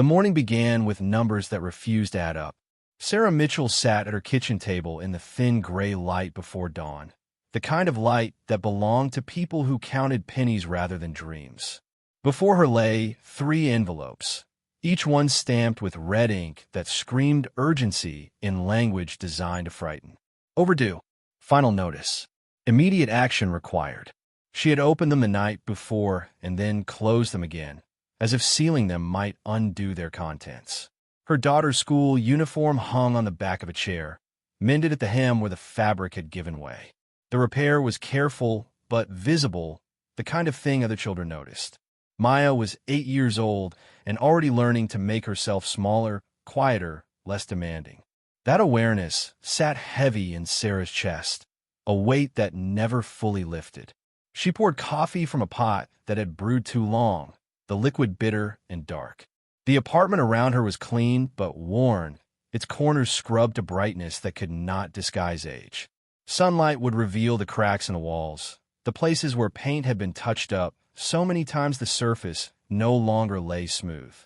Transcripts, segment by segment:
The morning began with numbers that refused to add up. Sarah Mitchell sat at her kitchen table in the thin gray light before dawn, the kind of light that belonged to people who counted pennies rather than dreams. Before her lay 3 envelopes, each one stamped with red ink that screamed urgency in language designed to frighten. Overdue. Final notice. Immediate action required. She had opened them the night before and then closed them again, as if sealing them might undo their contents. Her daughter's school uniform hung on the back of a chair, mended at the hem where the fabric had given way. The repair was careful but visible, the kind of thing other children noticed. Maya was 8 years old and already learning to make herself smaller, quieter, less demanding. That awareness sat heavy in Sarah's chest, a weight that never fully lifted. She poured coffee from a pot that had brewed too long, the liquid bitter and dark. The apartment around her was clean but worn, its corners scrubbed to brightness that could not disguise age. Sunlight would reveal the cracks in the walls, the places where paint had been touched up so many times the surface no longer lay smooth.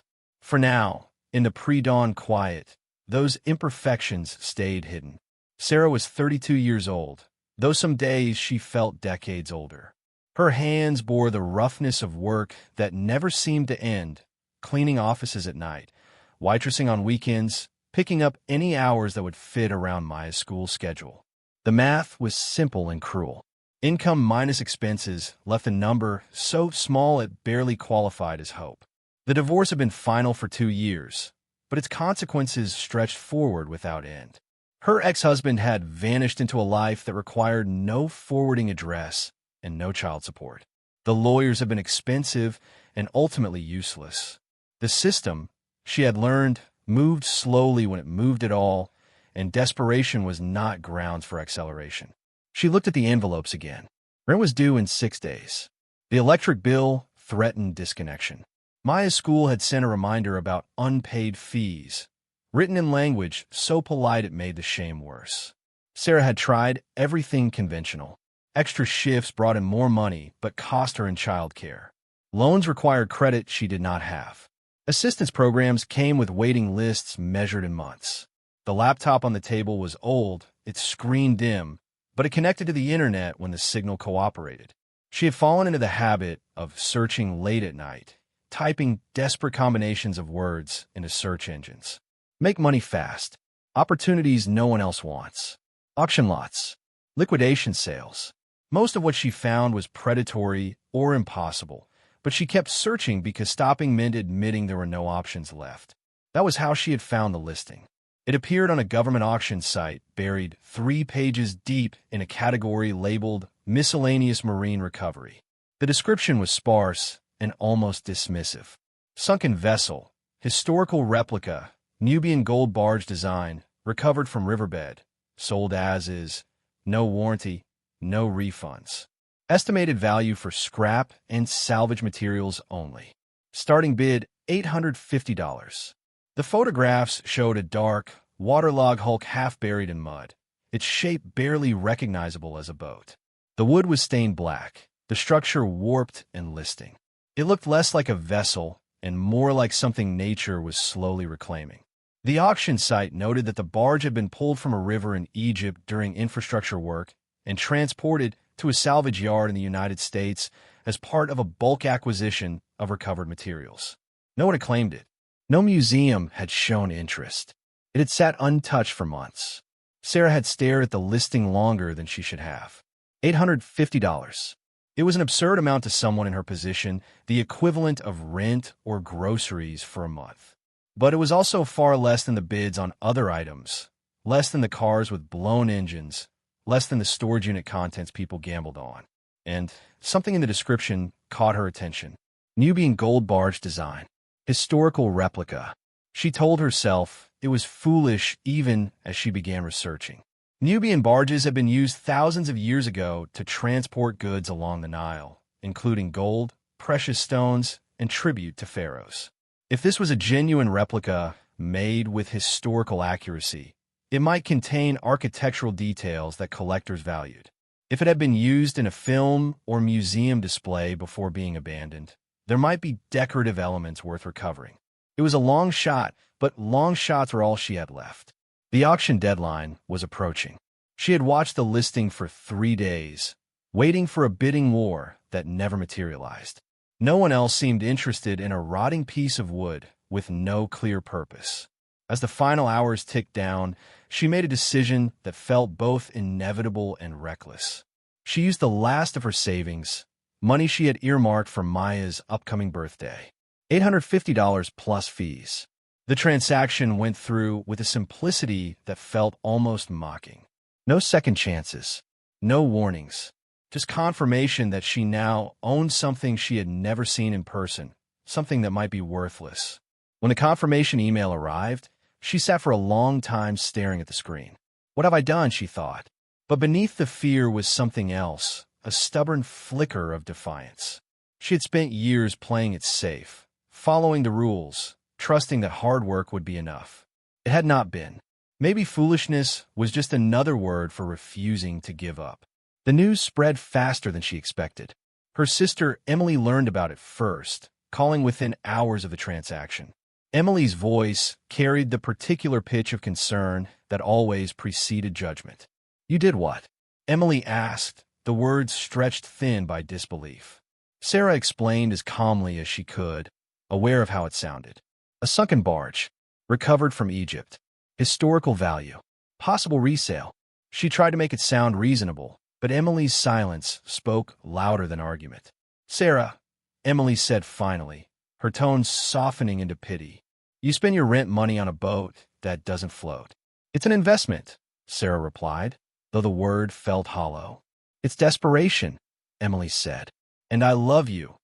For now, in the pre-dawn quiet, those imperfections stayed hidden. Sarah was 32 years old, though some days she felt decades older. Her hands bore the roughness of work that never seemed to end, cleaning offices at night, waitressing on weekends, picking up any hours that would fit around Maya's school schedule. The math was simple and cruel. Income minus expenses left a number so small it barely qualified as hope. The divorce had been final for 2 years, but its consequences stretched forward without end. Her ex-husband had vanished into a life that required no forwarding address and no child support. The lawyers had been expensive and ultimately useless. The system, she had learned, moved slowly when it moved at all, and desperation was not grounds for acceleration. She looked at the envelopes again. Rent was due in 6 days. The electric bill threatened disconnection. Maya's school had sent a reminder about unpaid fees, written in language so polite it made the shame worse. Sarah had tried everything conventional. Extra shifts brought in more money but cost her in childcare. Loans required credit she did not have. Assistance programs came with waiting lists measured in months. The laptop on the table was old, its screen dim, but it connected to the internet when the signal cooperated. She had fallen into the habit of searching late at night, typing desperate combinations of words into search engines. Make money fast. Opportunities no one else wants. Auction lots. Liquidation sales. Most of what she found was predatory or impossible, but she kept searching because stopping meant admitting there were no options left. That was how she had found the listing. It appeared on a government auction site, buried 3 pages deep in a category labeled Miscellaneous Marine Recovery. The description was sparse and almost dismissive. Sunken vessel, historical replica, Nubian gold barge design, recovered from riverbed, sold as is, no warranty, no refunds. Estimated value for scrap and salvage materials only. Starting bid $850. The photographs showed a dark, waterlogged hulk half buried in mud, its shape barely recognizable as a boat. The wood was stained black, the structure warped and listing. It looked less like a vessel and more like something nature was slowly reclaiming. The auction site noted that the barge had been pulled from a river in Egypt during infrastructure work and transported to a salvage yard in the United States as part of a bulk acquisition of recovered materials. No one had claimed it. No museum had shown interest. It had sat untouched for months. Sarah had stared at the listing longer than she should have. $850. It was an absurd amount to someone in her position, the equivalent of rent or groceries for a month. But it was also far less than the bids on other items, less than the cars with blown engines, less than the storage unit contents people gambled on. And something in the description caught her attention. Nubian gold barge design. Historical replica. She told herself it was foolish even as she began researching. Nubian barges had been used thousands of years ago to transport goods along the Nile, including gold, precious stones, and tribute to pharaohs. If this was a genuine replica made with historical accuracy, it might contain architectural details that collectors valued. If it had been used in a film or museum display before being abandoned, there might be decorative elements worth recovering. It was a long shot, but long shots were all she had left. The auction deadline was approaching. She had watched the listing for 3 days, waiting for a bidding war that never materialized. No one else seemed interested in a rotting piece of wood with no clear purpose. As the final hours ticked down, she made a decision that felt both inevitable and reckless. She used the last of her savings, money she had earmarked for Maya's upcoming birthday. $850 plus fees. The transaction went through with a simplicity that felt almost mocking. No second chances, no warnings, just confirmation that she now owned something she had never seen in person, something that might be worthless. When the confirmation email arrived, she sat for a long time staring at the screen. What have I done, she thought. But beneath the fear was something else, a stubborn flicker of defiance. She had spent years playing it safe, following the rules, trusting that hard work would be enough. It had not been. Maybe foolishness was just another word for refusing to give up. The news spread faster than she expected. Her sister Emily learned about it first, calling within hours of the transaction. Emily's voice carried the particular pitch of concern that always preceded judgment. "You did what?" Emily asked, the words stretched thin by disbelief. Sarah explained as calmly as she could, aware of how it sounded. A sunken barge, recovered from Egypt. Historical value. Possible resale. She tried to make it sound reasonable, but Emily's silence spoke louder than argument. "Sarah," Emily said finally, her tone softening into pity, "you spend your rent money on a boat that doesn't float." "It's an investment," Sarah replied, though the word felt hollow. "It's desperation," Emily said. "And I love you,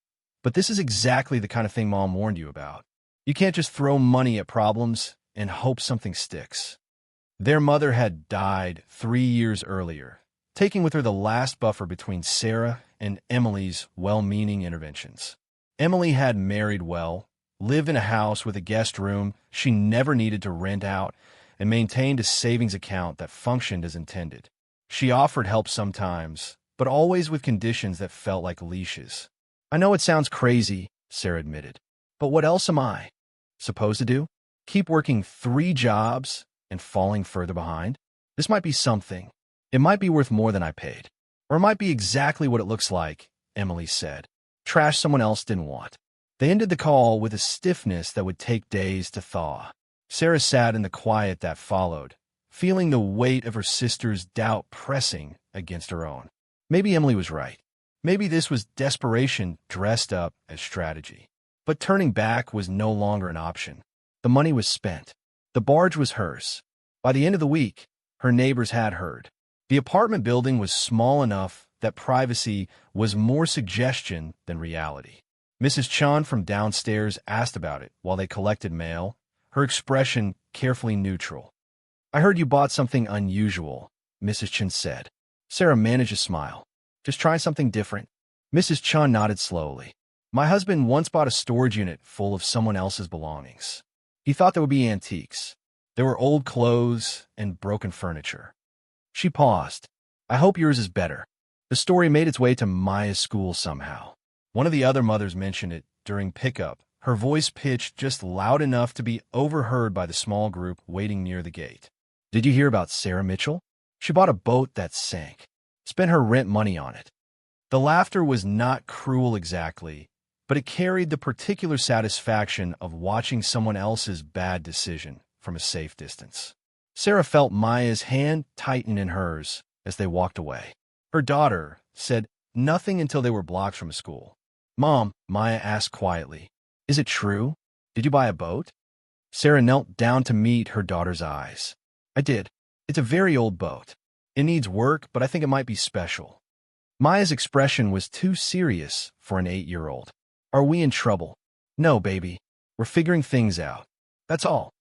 but this is exactly the kind of thing Mom warned you about. You can't just throw money at problems and hope something sticks." Their mother had died 3 years earlier, taking with her the last buffer between Sarah and Emily's well-meaning interventions. Emily had married well, lived in a house with a guest room she never needed to rent out, and maintained a savings account that functioned as intended. She offered help sometimes, but always with conditions that felt like leashes. "I know it sounds crazy," Sarah admitted, "but what else am I supposed to do? Keep working 3 jobs and falling further behind? This might be something. It might be worth more than I paid. Or it might be exactly what it looks like," Emily said. "Trash someone else didn't want." They ended the call with a stiffness that would take days to thaw. Sarah sat in the quiet that followed, feeling the weight of her sister's doubt pressing against her own. Maybe Emily was right. Maybe this was desperation dressed up as strategy. But turning back was no longer an option. The money was spent. The barge was hers. By the end of the week, her neighbors had heard. The apartment building was small enough that privacy was more suggestion than reality. Mrs. Chan from downstairs asked about it while they collected mail, her expression carefully neutral. "I heard you bought something unusual," Mrs. Chan said. Sarah managed a smile. "Just trying something different." Mrs. Chan nodded slowly. "My husband once bought a storage unit full of someone else's belongings. He thought there would be antiques. There were old clothes and broken furniture." She paused. "I hope yours is better." The story made its way to Maya's school somehow. One of the other mothers mentioned it during pickup, her voice pitched just loud enough to be overheard by the small group waiting near the gate. "Did you hear about Sarah Mitchell? She bought a boat that sank. Spent her rent money on it." The laughter was not cruel exactly, but it carried the particular satisfaction of watching someone else's bad decision from a safe distance. Sarah felt Maya's hand tighten in hers as they walked away. Her daughter said nothing until they were blocks from school. "Mom," Maya asked quietly, "is it true? Did you buy a boat?" Sarah knelt down to meet her daughter's eyes. "I did. It's a very old boat. It needs work, but I think it might be special." Maya's expression was too serious for an 8-year-old. "Are we in trouble?" "No, baby. We're figuring things out. That's all."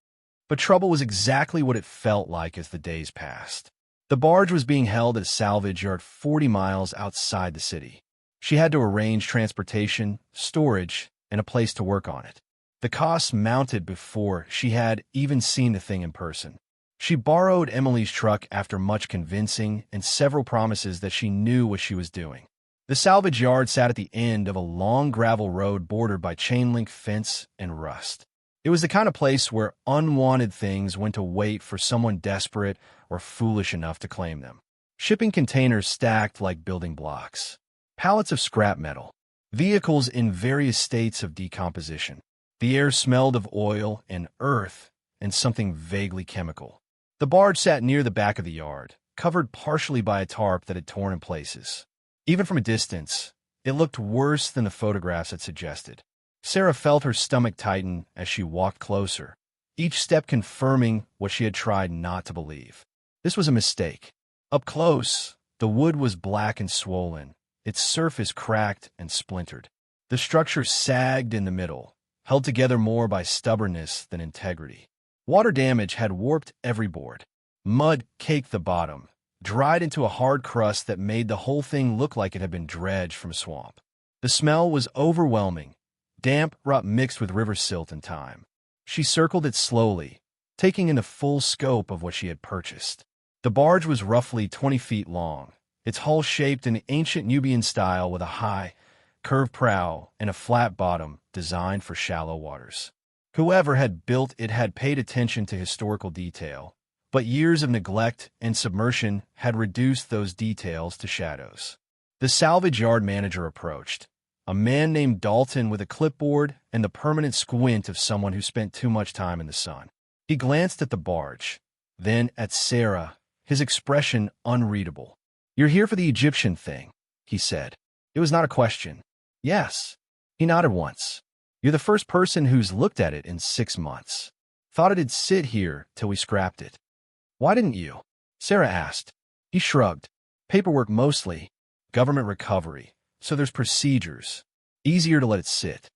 But trouble was exactly what it felt like as the days passed. The barge was being held at a salvage yard 40 miles outside the city. She had to arrange transportation, storage, and a place to work on it. The costs mounted before she had even seen the thing in person. She borrowed Emily's truck after much convincing and several promises that she knew what she was doing. The salvage yard sat at the end of a long gravel road bordered by chain-link fence and rust. It was the kind of place where unwanted things went to wait for someone desperate or foolish enough to claim them. Shipping containers stacked like building blocks. Pallets of scrap metal. Vehicles in various states of decomposition. The air smelled of oil and earth and something vaguely chemical. The barge sat near the back of the yard, covered partially by a tarp that had torn in places. Even from a distance, it looked worse than the photographs had suggested. Sarah felt her stomach tighten as she walked closer, each step confirming what she had tried not to believe. This was a mistake. Up close, the wood was black and swollen, its surface cracked and splintered. The structure sagged in the middle, held together more by stubbornness than integrity. Water damage had warped every board. Mud caked the bottom, dried into a hard crust that made the whole thing look like it had been dredged from a swamp. The smell was overwhelming, damp rot mixed with river silt and thyme. She circled it slowly, taking in the full scope of what she had purchased. The barge was roughly 20 feet long, its hull shaped in ancient Nubian style with a high, curved prow and a flat bottom designed for shallow waters. Whoever had built it had paid attention to historical detail, but years of neglect and submersion had reduced those details to shadows. The salvage yard manager approached, a man named Dalton with a clipboard and the permanent squint of someone who spent too much time in the sun. He glanced at the barge, then at Sarah, his expression unreadable. "You're here for the Egyptian thing," he said. It was not a question. "Yes." He nodded once. "You're the first person who's looked at it in 6 months. Thought it'd sit here till we scrapped it." "Why didn't you?" Sarah asked. He shrugged. "Paperwork mostly. Government recovery. So there's procedures. Easier to let it sit."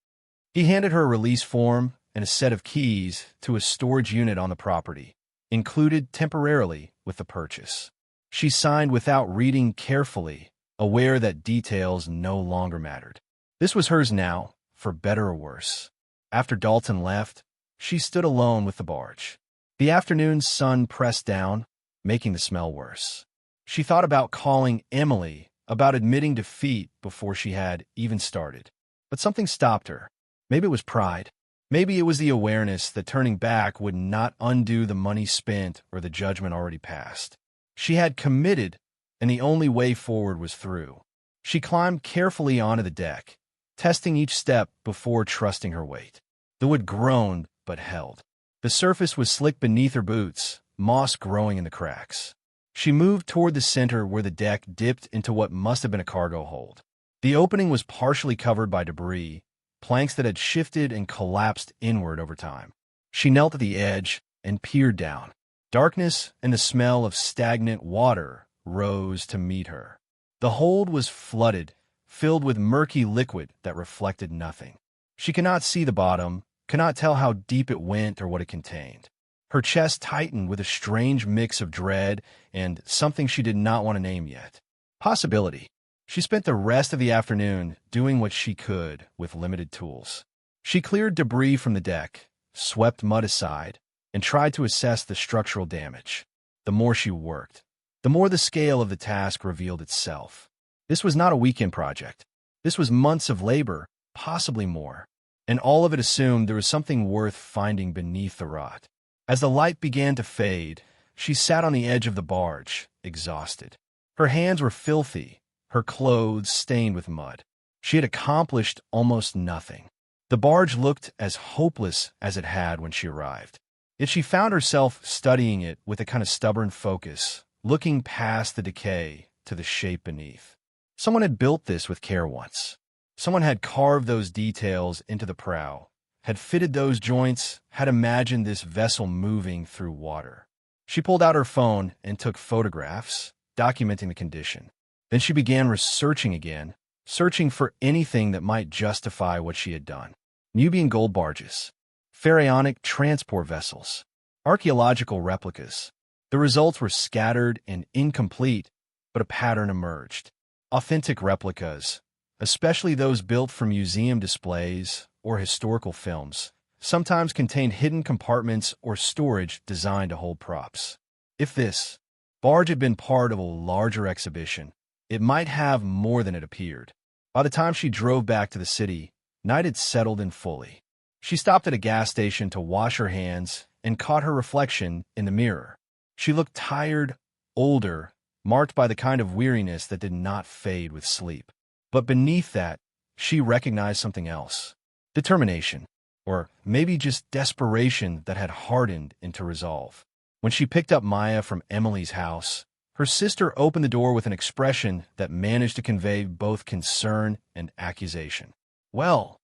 He handed her a release form and a set of keys to a storage unit on the property, included temporarily with the purchase. She signed without reading carefully, aware that details no longer mattered. This was hers now, for better or worse. After Dalton left, she stood alone with the barge. The afternoon sun pressed down, making the smell worse. She thought about calling Emily, about admitting defeat before she had even started. But something stopped her. Maybe it was pride. Maybe it was the awareness that turning back would not undo the money spent or the judgment already passed. She had committed, and the only way forward was through. She climbed carefully onto the deck, testing each step before trusting her weight. The wood groaned but held. The surface was slick beneath her boots, moss growing in the cracks. She moved toward the center where the deck dipped into what must have been a cargo hold. The opening was partially covered by debris, planks that had shifted and collapsed inward over time. She knelt at the edge and peered down. Darkness and the smell of stagnant water rose to meet her. The hold was flooded, filled with murky liquid that reflected nothing. She could not see the bottom, could not tell how deep it went or what it contained. Her chest tightened with a strange mix of dread and something she did not want to name yet. Possibility. She spent the rest of the afternoon doing what she could with limited tools. She cleared debris from the deck, swept mud aside, and tried to assess the structural damage. The more she worked, the more the scale of the task revealed itself. This was not a weekend project. This was months of labor, possibly more, and all of it assumed there was something worth finding beneath the rot. As the light began to fade, she sat on the edge of the barge, exhausted. Her hands were filthy, her clothes stained with mud. She had accomplished almost nothing. The barge looked as hopeless as it had when she arrived. Yet she found herself studying it with a kind of stubborn focus, looking past the decay to the shape beneath. Someone had built this with care once. Someone had carved those details into the prow, had fitted those joints, had imagined this vessel moving through water. She pulled out her phone and took photographs, documenting the condition. Then she began researching again, searching for anything that might justify what she had done. Nubian gold barges, pharaonic transport vessels, archaeological replicas. The results were scattered and incomplete, but a pattern emerged. Authentic replicas, especially those built for museum displays or historical films, sometimes contained hidden compartments or storage designed to hold props. If this barge had been part of a larger exhibition, it might have more than it appeared. By the time she drove back to the city, night had settled in fully. She stopped at a gas station to wash her hands and caught her reflection in the mirror. She looked tired, older, marked by the kind of weariness that did not fade with sleep. But beneath that, she recognized something else. Determination, or maybe just desperation that had hardened into resolve. When she picked up Maya from Emily's house, her sister opened the door with an expression that managed to convey both concern and accusation. "Well,"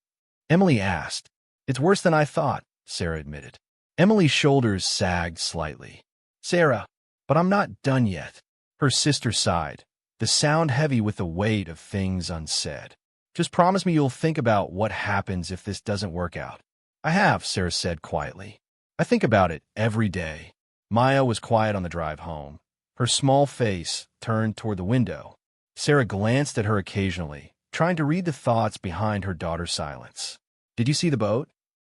Emily asked. "It's worse than I thought," Sarah admitted. Emily's shoulders sagged slightly. "Sarah, but I'm not done yet." Her sister sighed, the sound heavy with the weight of things unsaid. "Just promise me you'll think about what happens if this doesn't work out." "I have," Sarah said quietly. "I think about it every day." Maya was quiet on the drive home, her small face turned toward the window. Sarah glanced at her occasionally, trying to read the thoughts behind her daughter's silence. "Did you see the boat?"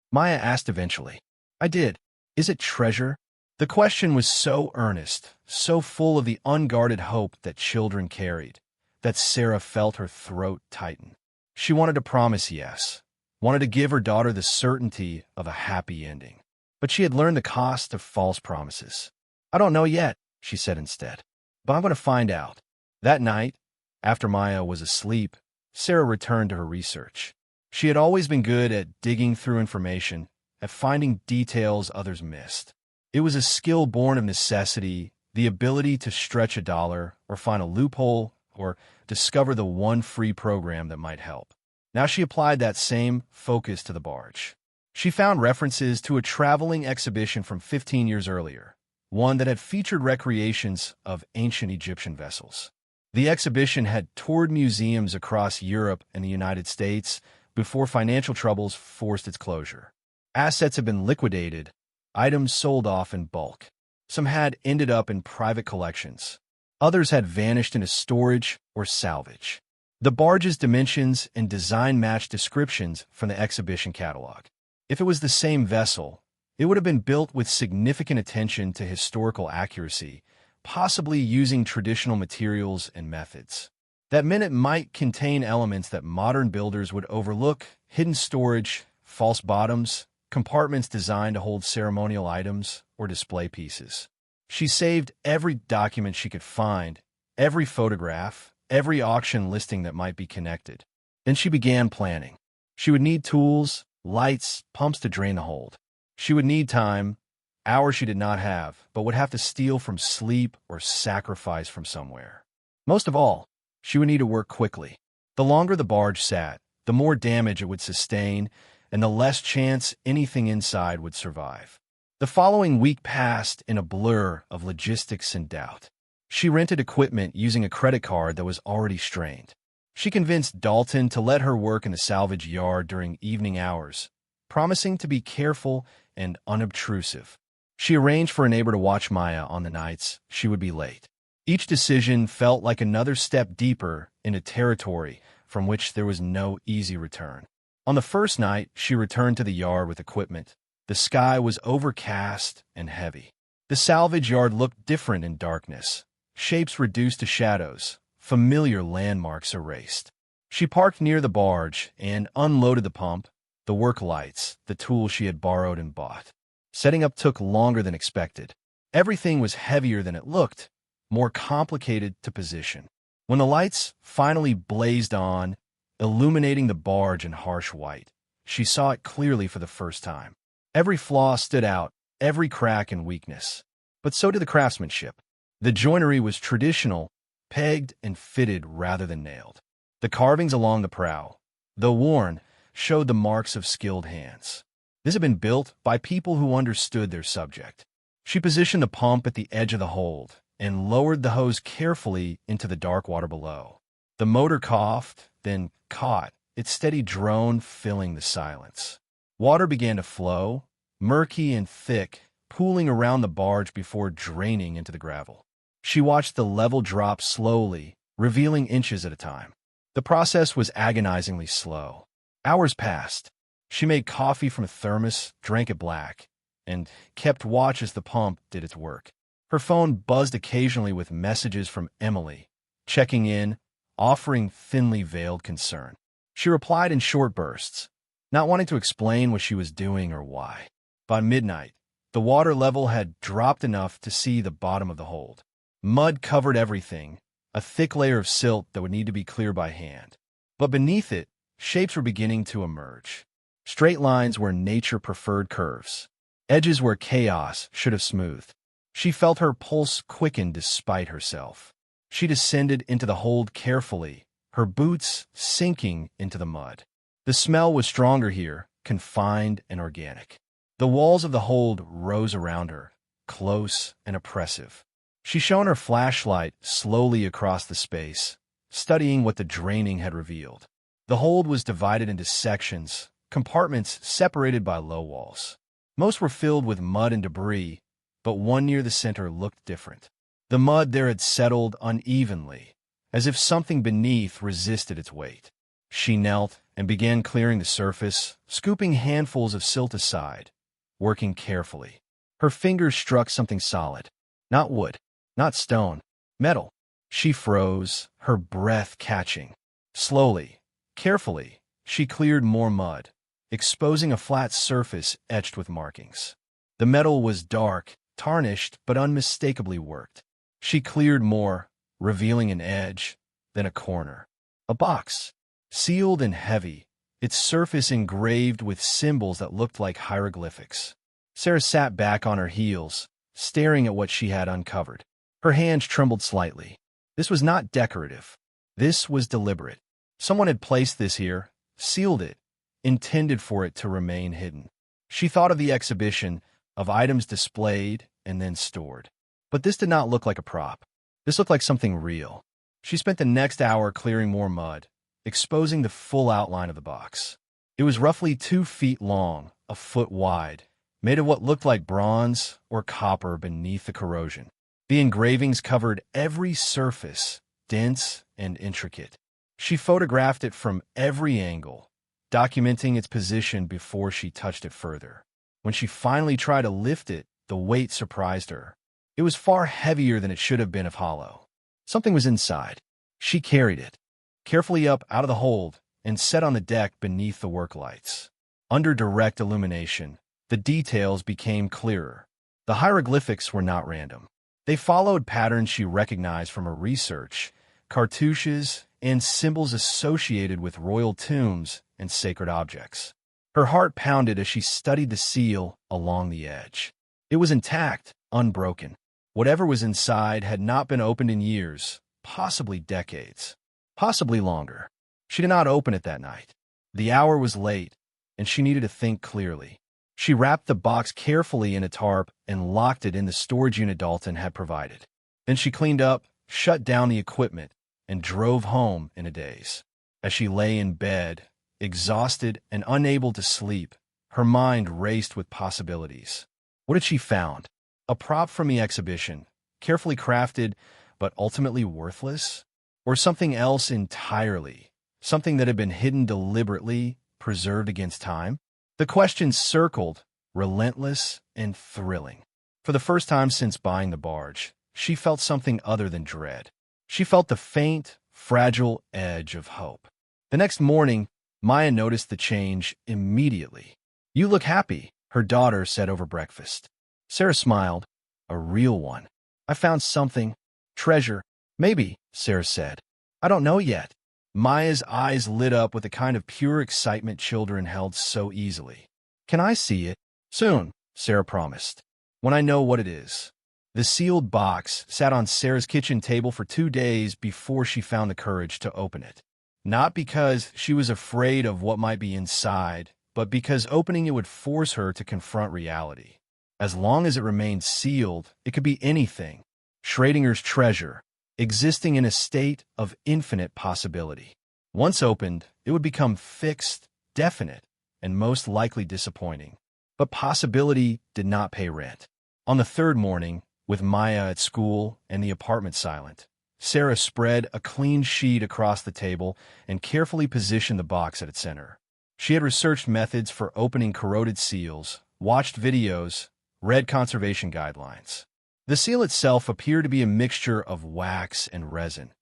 Maya asked eventually. "I did. Is it treasure?" The question was so earnest, so full of the unguarded hope that children carried, that Sarah felt her throat tighten. She wanted to promise yes, wanted to give her daughter the certainty of a happy ending. But she had learned the cost of false promises. "I don't know yet," she said instead, "but I'm going to find out." That night, after Maya was asleep, Sarah returned to her research. She had always been good at digging through information, at finding details others missed. It was a skill born of necessity, the ability to stretch a dollar, or find a loophole, or discover the one free program that might help. Now she applied that same focus to the barge. She found references to a traveling exhibition from 15 years earlier, one that had featured recreations of ancient Egyptian vessels. The exhibition had toured museums across Europe and the United States before financial troubles forced its closure. Assets had been liquidated, items sold off in bulk. Some had ended up in private collections. Others had vanished into storage or salvage. The barge's dimensions and design matched descriptions from the exhibition catalog. If it was the same vessel, it would have been built with significant attention to historical accuracy, possibly using traditional materials and methods. That meant it might contain elements that modern builders would overlook: hidden storage, false bottoms, compartments designed to hold ceremonial items or display pieces. She saved every document she could find, every photograph, every auction listing that might be connected. Then she began planning. She would need tools, lights, pumps to drain the hold. She would need time, hours she did not have, but would have to steal from sleep or sacrifice from somewhere. Most of all, she would need to work quickly. The longer the barge sat, the more damage it would sustain, and the less chance anything inside would survive. The following week passed in a blur of logistics and doubt. She rented equipment using a credit card that was already strained. She convinced Dalton to let her work in the salvage yard during evening hours, promising to be careful and unobtrusive. She arranged for a neighbor to watch Maya on the nights she would be late. Each decision felt like another step deeper into territory from which there was no easy return. On the first night, she returned to the yard with equipment. The sky was overcast and heavy. The salvage yard looked different in darkness, shapes reduced to shadows, familiar landmarks erased. She parked near the barge and unloaded the pump, the work lights, the tools she had borrowed and bought. Setting up took longer than expected. Everything was heavier than it looked, more complicated to position. When the lights finally blazed on, illuminating the barge in harsh white, she saw it clearly for the first time. Every flaw stood out, every crack and weakness. But so did the craftsmanship. The joinery was traditional, pegged and fitted rather than nailed. The carvings along the prow, though worn, showed the marks of skilled hands. This had been built by people who understood their subject. She positioned the pump at the edge of the hold and lowered the hose carefully into the dark water below. The motor coughed, then caught, its steady drone filling the silence. Water began to flow, murky and thick, pooling around the barge before draining into the gravel. She watched the level drop slowly, revealing inches at a time. The process was agonizingly slow. Hours passed. She made coffee from a thermos, drank it black, and kept watch as the pump did its work. Her phone buzzed occasionally with messages from Emily, checking in, offering thinly veiled concern. She replied in short bursts, not wanting to explain what she was doing or why. By midnight, the water level had dropped enough to see the bottom of the hold. Mud covered everything, a thick layer of silt that would need to be cleared by hand. But beneath it, shapes were beginning to emerge. Straight lines where nature preferred curves. Edges where chaos should have smoothed. She felt her pulse quicken despite herself. She descended into the hold carefully, her boots sinking into the mud. The smell was stronger here, confined and organic. The walls of the hold rose around her, close and oppressive. She shone her flashlight slowly across the space, studying what the draining had revealed. The hold was divided into sections, compartments separated by low walls. Most were filled with mud and debris, but one near the center looked different. The mud there had settled unevenly, as if something beneath resisted its weight. She knelt and began clearing the surface, scooping handfuls of silt aside, working carefully. Her fingers struck something solid. Not wood, not stone, metal. She froze, her breath catching. Slowly, carefully, she cleared more mud, exposing a flat surface etched with markings. The metal was dark, tarnished, but unmistakably worked. She cleared more, revealing an edge, then a corner. A box, sealed and heavy, its surface engraved with symbols that looked like hieroglyphics. Sarah sat back on her heels, staring at what she had uncovered. Her hands trembled slightly. This was not decorative. This was deliberate. Someone had placed this here, sealed it, intended for it to remain hidden. She thought of the exhibition, of items displayed and then stored. But this did not look like a prop. This looked like something real. She spent the next hour clearing more mud, exposing the full outline of the box. It was roughly 2 feet long, a foot wide, made of what looked like bronze or copper beneath the corrosion. The engravings covered every surface, dense and intricate. She photographed it from every angle, documenting its position before she touched it further. When she finally tried to lift it, the weight surprised her. It was far heavier than it should have been if hollow. Something was inside. She carried it, carefully up out of the hold, and set on the deck beneath the work lights. Under direct illumination, the details became clearer. The hieroglyphics were not random. They followed patterns she recognized from her research, cartouches, and symbols associated with royal tombs and sacred objects. Her heart pounded as she studied the seal along the edge. It was intact, unbroken. Whatever was inside had not been opened in years, possibly decades, possibly longer. She did not open it that night. The hour was late, and she needed to think clearly. She wrapped the box carefully in a tarp and locked it in the storage unit Dalton had provided. Then she cleaned up, shut down the equipment, and drove home in a daze. As she lay in bed, exhausted and unable to sleep, her mind raced with possibilities. What had she found? A prop from the exhibition, carefully crafted, but ultimately worthless? Or something else entirely? Something that had been hidden deliberately, preserved against time? The questions circled, relentless and thrilling. For the first time since buying the barge, she felt something other than dread. She felt the faint, fragile edge of hope. The next morning, Maya noticed the change immediately. "You look happy," her daughter said over breakfast. Sarah smiled. "A real one. I found something. Treasure. Maybe," Sarah said. "I don't know yet." Maya's eyes lit up with the kind of pure excitement children held so easily. "Can I see it?" "Soon," Sarah promised. "When I know what it is." The sealed box sat on Sarah's kitchen table for 2 days before she found the courage to open it. Not because she was afraid of what might be inside, but because opening it would force her to confront reality. As long as it remained sealed, it could be anything. Schrodinger's treasure, existing in a state of infinite possibility. Once opened, it would become fixed, definite, and most likely disappointing. But possibility did not pay rent. On the 3rd morning, with Maya at school and the apartment silent, Sarah spread a clean sheet across the table and carefully positioned the box at its center. She had researched methods for opening corroded seals, watched videos, read conservation guidelines. The seal itself appeared to be a mixture of wax and resin,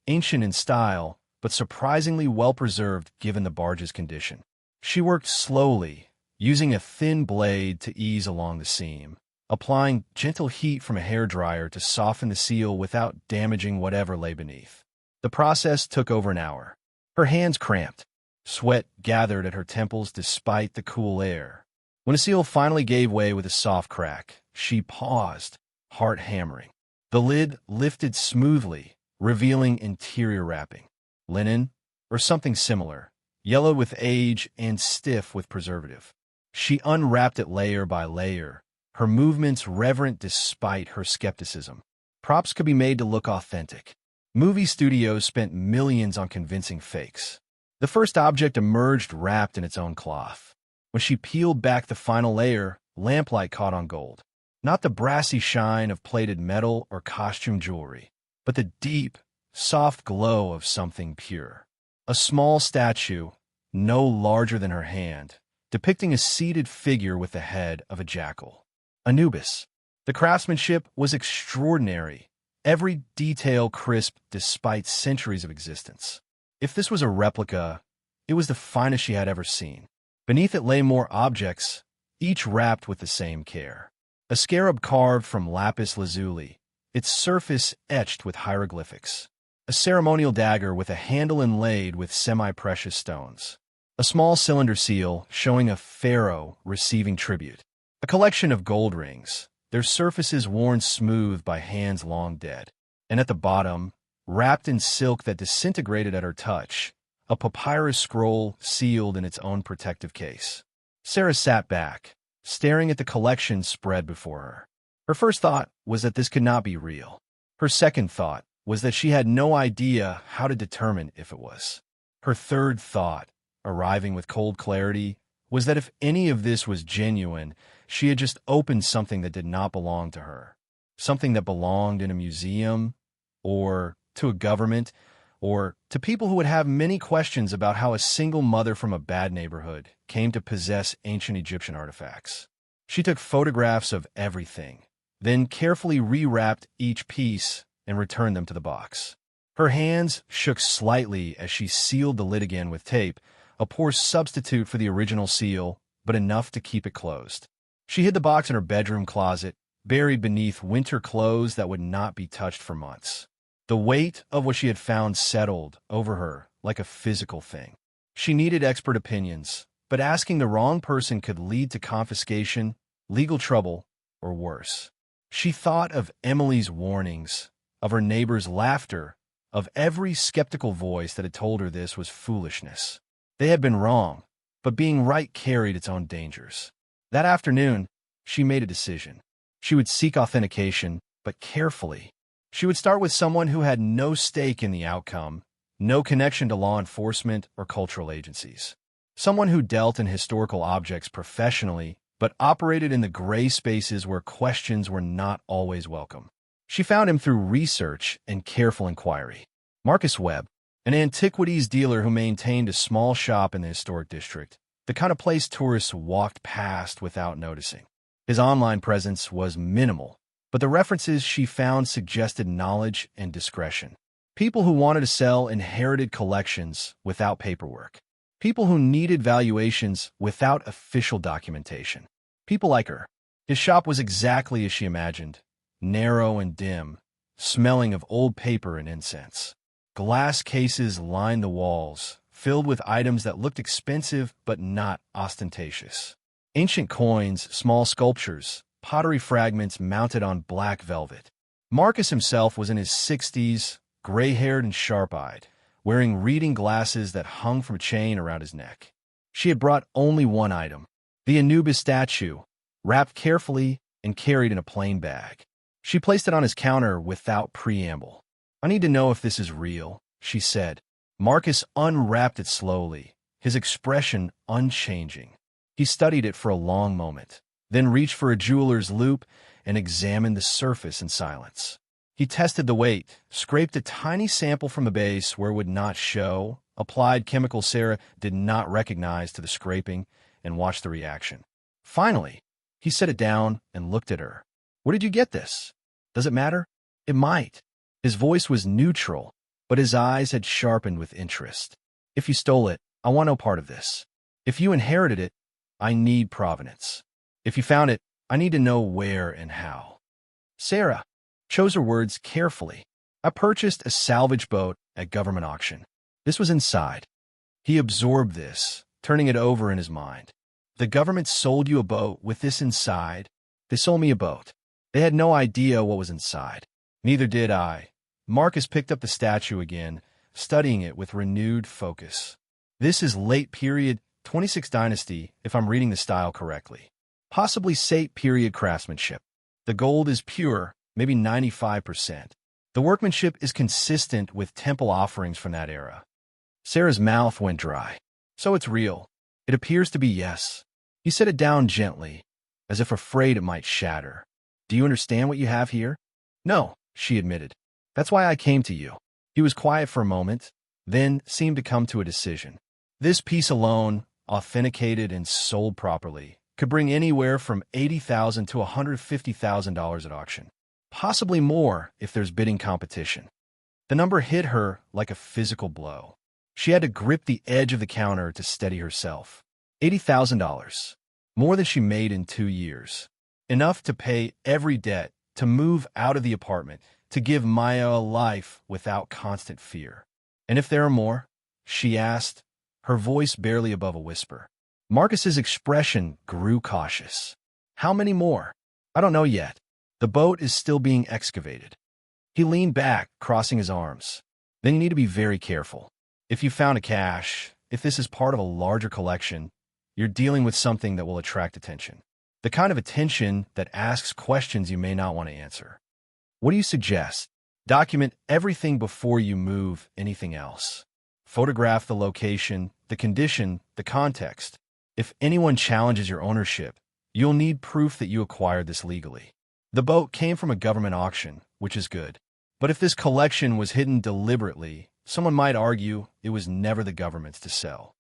ancient in style, but surprisingly well-preserved given the barge's condition. She worked slowly, using a thin blade to ease along the seam, applying gentle heat from a hairdryer to soften the seal without damaging whatever lay beneath. The process took over an hour. Her hands cramped. Sweat gathered at her temples despite the cool air. When the seal finally gave way with a soft crack, she paused, heart hammering. The lid lifted smoothly, revealing interior wrapping. Linen, or something similar, yellowed with age and stiff with preservative. She unwrapped it layer by layer, her movements reverent despite her skepticism. Props could be made to look authentic. Movie studios spent millions on convincing fakes. The first object emerged wrapped in its own cloth. When she peeled back the final layer, lamplight caught on gold. Not the brassy shine of plated metal or costume jewelry, but the deep, soft glow of something pure. A small statue, no larger than her hand, depicting a seated figure with the head of a jackal. Anubis. The craftsmanship was extraordinary, every detail crisp despite centuries of existence. If this was a replica, it was the finest she had ever seen. Beneath it lay more objects, each wrapped with the same care. A scarab carved from lapis lazuli, its surface etched with hieroglyphics. A ceremonial dagger with a handle inlaid with semi-precious stones. A small cylinder seal showing a pharaoh receiving tribute. A collection of gold rings, their surfaces worn smooth by hands long dead. And at the bottom, wrapped in silk that disintegrated at her touch, a papyrus scroll sealed in its own protective case. Sarah sat back, staring at the collection spread before her. Her first thought was that this could not be real. Her second thought was that she had no idea how to determine if it was. Her third thought, arriving with cold clarity, was that if any of this was genuine, she had just opened something that did not belong to her. Something that belonged in a museum, or to a government, or to people who would have many questions about how a single mother from a bad neighborhood came to possess ancient Egyptian artifacts. She took photographs of everything, then carefully rewrapped each piece and returned them to the box. Her hands shook slightly as she sealed the lid again with tape, a poor substitute for the original seal, but enough to keep it closed. She hid the box in her bedroom closet, buried beneath winter clothes that would not be touched for months. The weight of what she had found settled over her like a physical thing. She needed expert opinions, but asking the wrong person could lead to confiscation, legal trouble, or worse. She thought of Emily's warnings, of her neighbor's laughter, of every skeptical voice that had told her this was foolishness. They had been wrong, but being right carried its own dangers. That afternoon, she made a decision. She would seek authentication, but carefully. She would start with someone who had no stake in the outcome, no connection to law enforcement or cultural agencies. Someone who dealt in historical objects professionally, but operated in the gray spaces where questions were not always welcome. She found him through research and careful inquiry. Marcus Webb, an antiquities dealer who maintained a small shop in the historic district, the kind of place tourists walked past without noticing. His online presence was minimal, but the references she found suggested knowledge and discretion. People who wanted to sell inherited collections without paperwork. People who needed valuations without official documentation. People like her. His shop was exactly as she imagined, narrow and dim, smelling of old paper and incense. Glass cases lined the walls, filled with items that looked expensive but not ostentatious. Ancient coins, small sculptures, pottery fragments mounted on black velvet. Marcus himself was in his 60s, gray-haired and sharp-eyed, wearing reading glasses that hung from a chain around his neck. She had brought only one item, the Anubis statue, wrapped carefully and carried in a plain bag. She placed it on his counter without preamble. "I need to know if this is real," she said. Marcus unwrapped it slowly, his expression unchanging. He studied it for a long moment, then reached for a jeweler's loupe and examined the surface in silence. He tested the weight, scraped a tiny sample from the base where it would not show, applied chemical Sarah did not recognize to the scraping, and watched the reaction. Finally, he set it down and looked at her. "Where did you get this? Does it matter?" "It might." His voice was neutral, but his eyes had sharpened with interest. "If you stole it, I want no part of this." If you inherited it, I need provenance. If you found it, I need to know where and how. Sarah chose her words carefully. I purchased a salvage boat at government auction. This was inside. He absorbed this, turning it over in his mind. The government sold you a boat with this inside. They sold me a boat. They had no idea what was inside. Neither did I. Marcus picked up the statue again, studying it with renewed focus. This is late period 26th dynasty, if I'm reading the style correctly. Possibly Sate period craftsmanship. The gold is pure, maybe 95%. The workmanship is consistent with temple offerings from that era. Sarah's mouth went dry. So it's real. It appears to be yes. He set it down gently, as if afraid it might shatter. Do you understand what you have here? No, she admitted. That's why I came to you. He was quiet for a moment, then seemed to come to a decision. This piece alone, authenticated and sold properly, could bring anywhere from $80,000 to $150,000 at auction. Possibly more if there's bidding competition. The number hit her like a physical blow. She had to grip the edge of the counter to steady herself. $80,000. More than she made in 2 years. Enough to pay every debt, to move out of the apartment, to give Maya a life without constant fear. And if there are more? She asked, her voice barely above a whisper. Marcus's expression grew cautious. How many more? I don't know yet. The boat is still being excavated. He leaned back, crossing his arms. Then you need to be very careful. If you found a cache, if this is part of a larger collection, you're dealing with something that will attract attention. The kind of attention that asks questions you may not want to answer. What do you suggest? Document everything before you move anything else. Photograph the location, the condition, the context. If anyone challenges your ownership, you'll need proof that you acquired this legally. The boat came from a government auction, which is good. But if this collection was hidden deliberately, someone might argue it was never the government's to sell.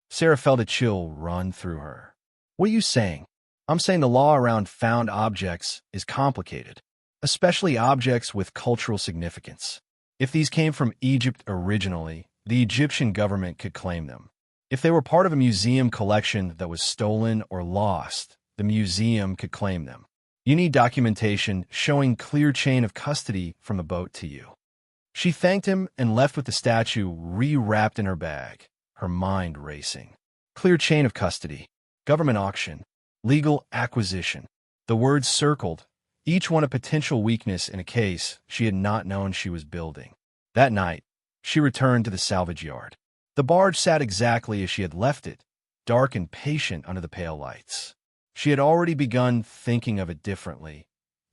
Sarah felt a chill run through her. What are you saying? I'm saying the law around found objects is complicated, especially objects with cultural significance. If these came from Egypt originally, the Egyptian government could claim them. If they were part of a museum collection that was stolen or lost, the museum could claim them. You need documentation showing clear chain of custody from the boat to you. She thanked him and left with the statue re-wrapped in her bag, her mind racing. Clear chain of custody, government auction, legal acquisition. The words circled, each one a potential weakness in a case she had not known she was building. That night, she returned to the salvage yard. The barge sat exactly as she had left it, dark and patient under the pale lights. She had already begun thinking of it differently,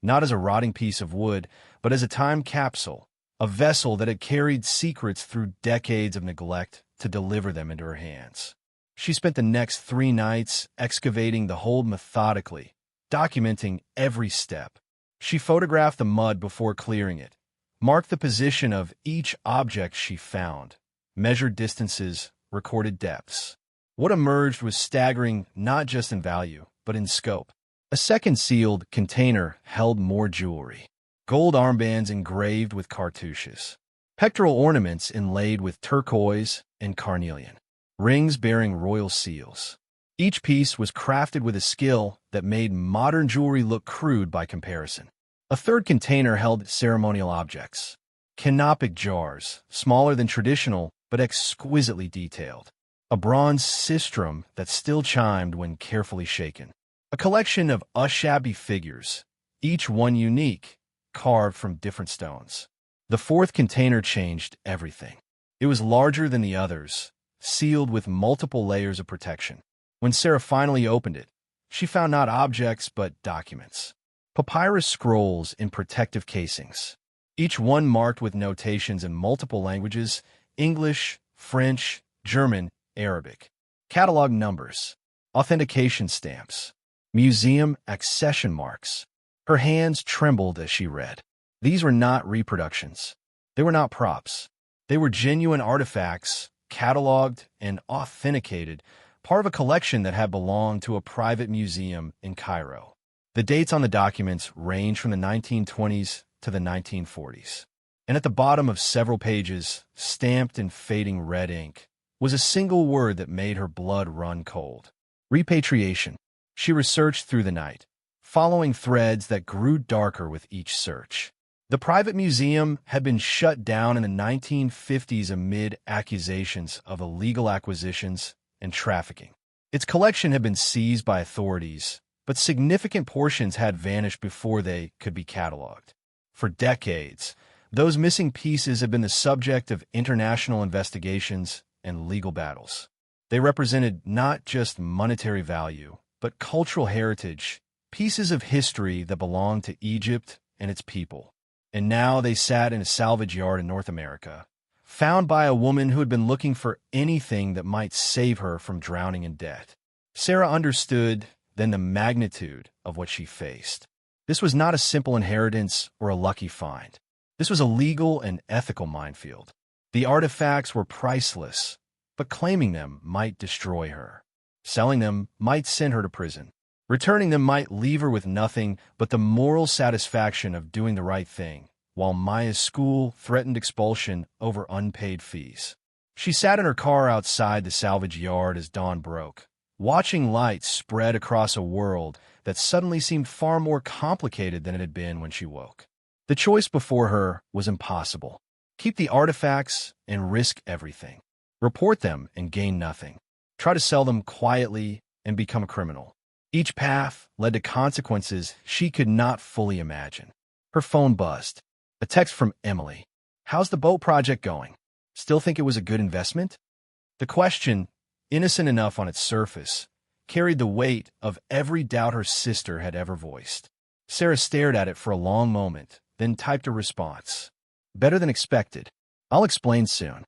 not as a rotting piece of wood, but as a time capsule, a vessel that had carried secrets through decades of neglect to deliver them into her hands. She spent the next 3 nights excavating the hold methodically, documenting every step. She photographed the mud before clearing it, marked the position of each object she found, measured distances, recorded depths. What emerged was staggering not just in value, but in scope. A second sealed container held more jewelry. Gold armbands engraved with cartouches. Pectoral ornaments inlaid with turquoise and carnelian. Rings bearing royal seals. Each piece was crafted with a skill that made modern jewelry look crude by comparison. A third container held ceremonial objects. Canopic jars, smaller than traditional, but exquisitely detailed. A bronze sistrum that still chimed when carefully shaken. A collection of Ushabti figures, each one unique, carved from different stones. The fourth container changed everything. It was larger than the others, sealed with multiple layers of protection. When Sarah finally opened it, she found not objects but documents. Papyrus scrolls in protective casings, each one marked with notations in multiple languages: English, French, German, Arabic. Catalog numbers, authentication stamps, museum accession marks. Her hands trembled as she read. These were not reproductions. They were not props. They were genuine artifacts, cataloged and authenticated, part of a collection that had belonged to a private museum in Cairo. The dates on the documents range from the 1920s to the 1940s. And at the bottom of several pages, stamped in fading red ink, was a single word that made her blood run cold. Repatriation. She researched through the night, following threads that grew darker with each search. The private museum had been shut down in the 1950s amid accusations of illegal acquisitions and trafficking. Its collection had been seized by authorities, but significant portions had vanished before they could be cataloged. For decades, those missing pieces have been the subject of international investigations and legal battles. They represented not just monetary value, but cultural heritage, pieces of history that belonged to Egypt and its people. And now they sat in a salvage yard in North America, found by a woman who had been looking for anything that might save her from drowning in debt. Sarah understood then the magnitude of what she faced. This was not a simple inheritance or a lucky find. This was a legal and ethical minefield. The artifacts were priceless, but claiming them might destroy her. Selling them might send her to prison. Returning them might leave her with nothing but the moral satisfaction of doing the right thing, while Maya's school threatened expulsion over unpaid fees. She sat in her car outside the salvage yard as dawn broke, watching lights spread across a world that suddenly seemed far more complicated than it had been when she woke. The choice before her was impossible. Keep the artifacts and risk everything. Report them and gain nothing. Try to sell them quietly and become a criminal. Each path led to consequences she could not fully imagine. Her phone buzzed. A text from Emily. "How's the boat project going? Still think it was a good investment?" The question, innocent enough on its surface, carried the weight of every doubt her sister had ever voiced. Sarah stared at it for a long moment, then typed a response. "Better than expected. I'll explain soon."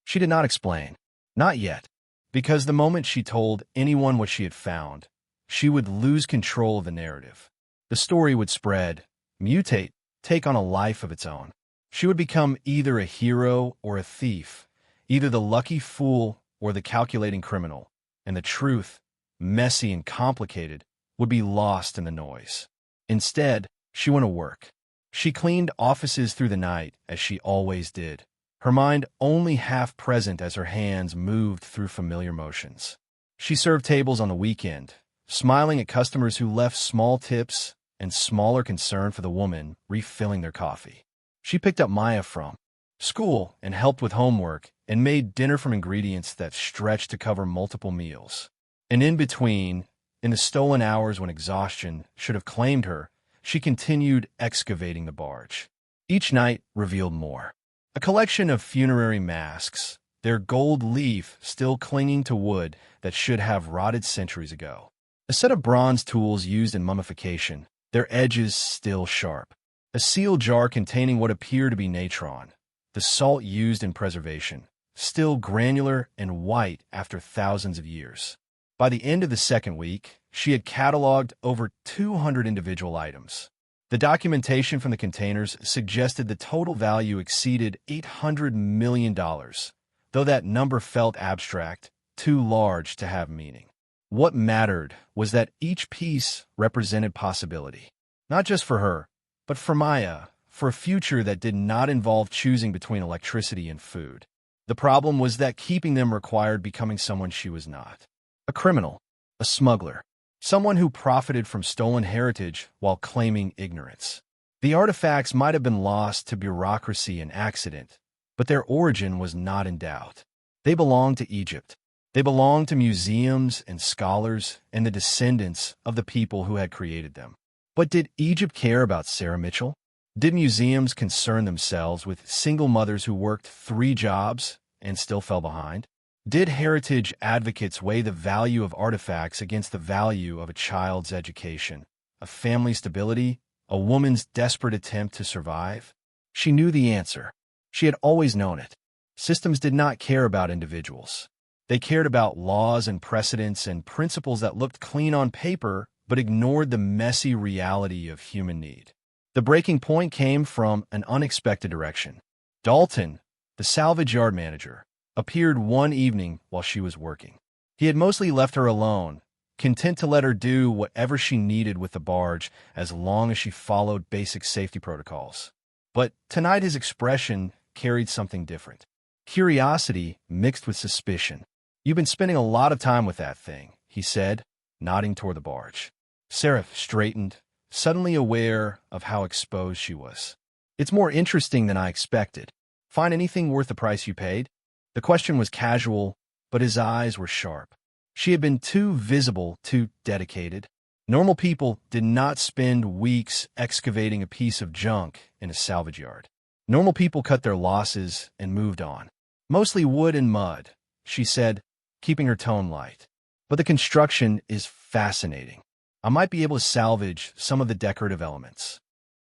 She did not explain. Not yet. Because the moment she told anyone what she had found, she would lose control of the narrative. The story would spread, mutate, take on a life of its own. She would become either a hero or a thief, either the lucky fool or the calculating criminal, and the truth, messy and complicated, would be lost in the noise. Instead, she went to work. She cleaned offices through the night, as she always did, her mind only half present as her hands moved through familiar motions. She served tables on the weekend, smiling at customers who left small tips and smaller concern for the woman refilling their coffee. She picked up Maya from school and helped with homework and made dinner from ingredients that stretched to cover multiple meals. And in between, in the stolen hours when exhaustion should have claimed her, she continued excavating the barge. Each night revealed more. A collection of funerary masks, their gold leaf still clinging to wood that should have rotted centuries ago. A set of bronze tools used in mummification, their edges still sharp. A sealed jar containing what appeared to be natron, the salt used in preservation, still granular and white after thousands of years. By the end of the second week, she had cataloged over 200 individual items. The documentation from the containers suggested the total value exceeded $800 million, though that number felt abstract, too large to have meaning. What mattered was that each piece represented possibility, not just for her, but for Maya, for a future that did not involve choosing between electricity and food. The problem was that keeping them required becoming someone she was not. A criminal, a smuggler, someone who profited from stolen heritage while claiming ignorance. The artifacts might have been lost to bureaucracy and accident, but their origin was not in doubt. They belonged to Egypt. They belonged to museums and scholars and the descendants of the people who had created them. But did Egypt care about Sarah Mitchell? Did museums concern themselves with single mothers who worked 3 jobs and still fell behind? Did heritage advocates weigh the value of artifacts against the value of a child's education, a family's stability, a woman's desperate attempt to survive? She knew the answer. She had always known it. Systems did not care about individuals. They cared about laws and precedents and principles that looked clean on paper but ignored the messy reality of human need. The breaking point came from an unexpected direction. Dalton, the salvage yard manager, appeared one evening while she was working. He had mostly left her alone, content to let her do whatever she needed with the barge as long as she followed basic safety protocols. But tonight his expression carried something different. curiosity mixed with suspicion. "You've been spending a lot of time with that thing," he said, nodding toward the barge. Sarah straightened, suddenly aware of how exposed she was. "It's more interesting than I expected. Find anything worth the price you paid?" The question was casual, but his eyes were sharp. She had been too visible, too dedicated. Normal people did not spend weeks excavating a piece of junk in a salvage yard. Normal people cut their losses and moved on. "Mostly wood and mud," she said, keeping her tone light. "But the construction is fascinating. I might be able to salvage some of the decorative elements."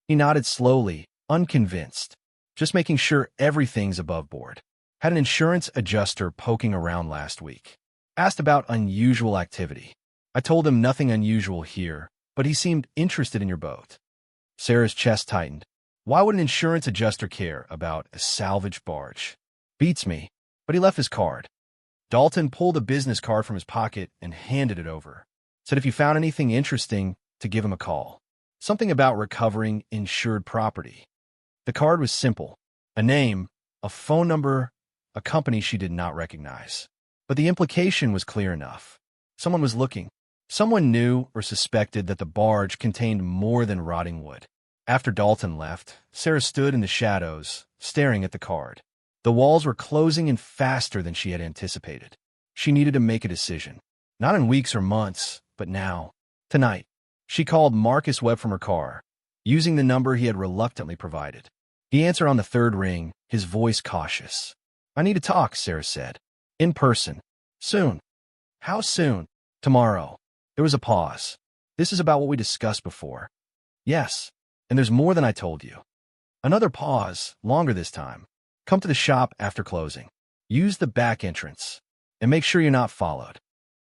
He nodded slowly, unconvinced, just making sure everything's above board. "Had an insurance adjuster poking around last week. Asked about unusual activity. I told him nothing unusual here, but he seemed interested in your boat." Sarah's chest tightened. Why would an insurance adjuster care about a salvaged barge? "Beats me." But he left his card. Dalton pulled a business card from his pocket and handed it over. Said if you found anything interesting, to give him a call. Something about recovering insured property. The card was simple. A name, a phone number, a company she did not recognize. But the implication was clear enough. Someone was looking. Someone knew or suspected that the barge contained more than rotting wood. After Dalton left, Sarah stood in the shadows, staring at the card. The walls were closing in faster than she had anticipated. She needed to make a decision. Not in weeks or months, but now. Tonight. She called Marcus Webb from her car, using the number he had reluctantly provided. He answered on the third ring, his voice cautious. "I need to talk," Sarah said. "In person. Soon." "How soon?" "Tomorrow." There was a pause. "This is about what we discussed before." "Yes. And there's more than I told you." Another pause, longer this time. "Come to the shop after closing. Use the back entrance. And make sure you're not followed."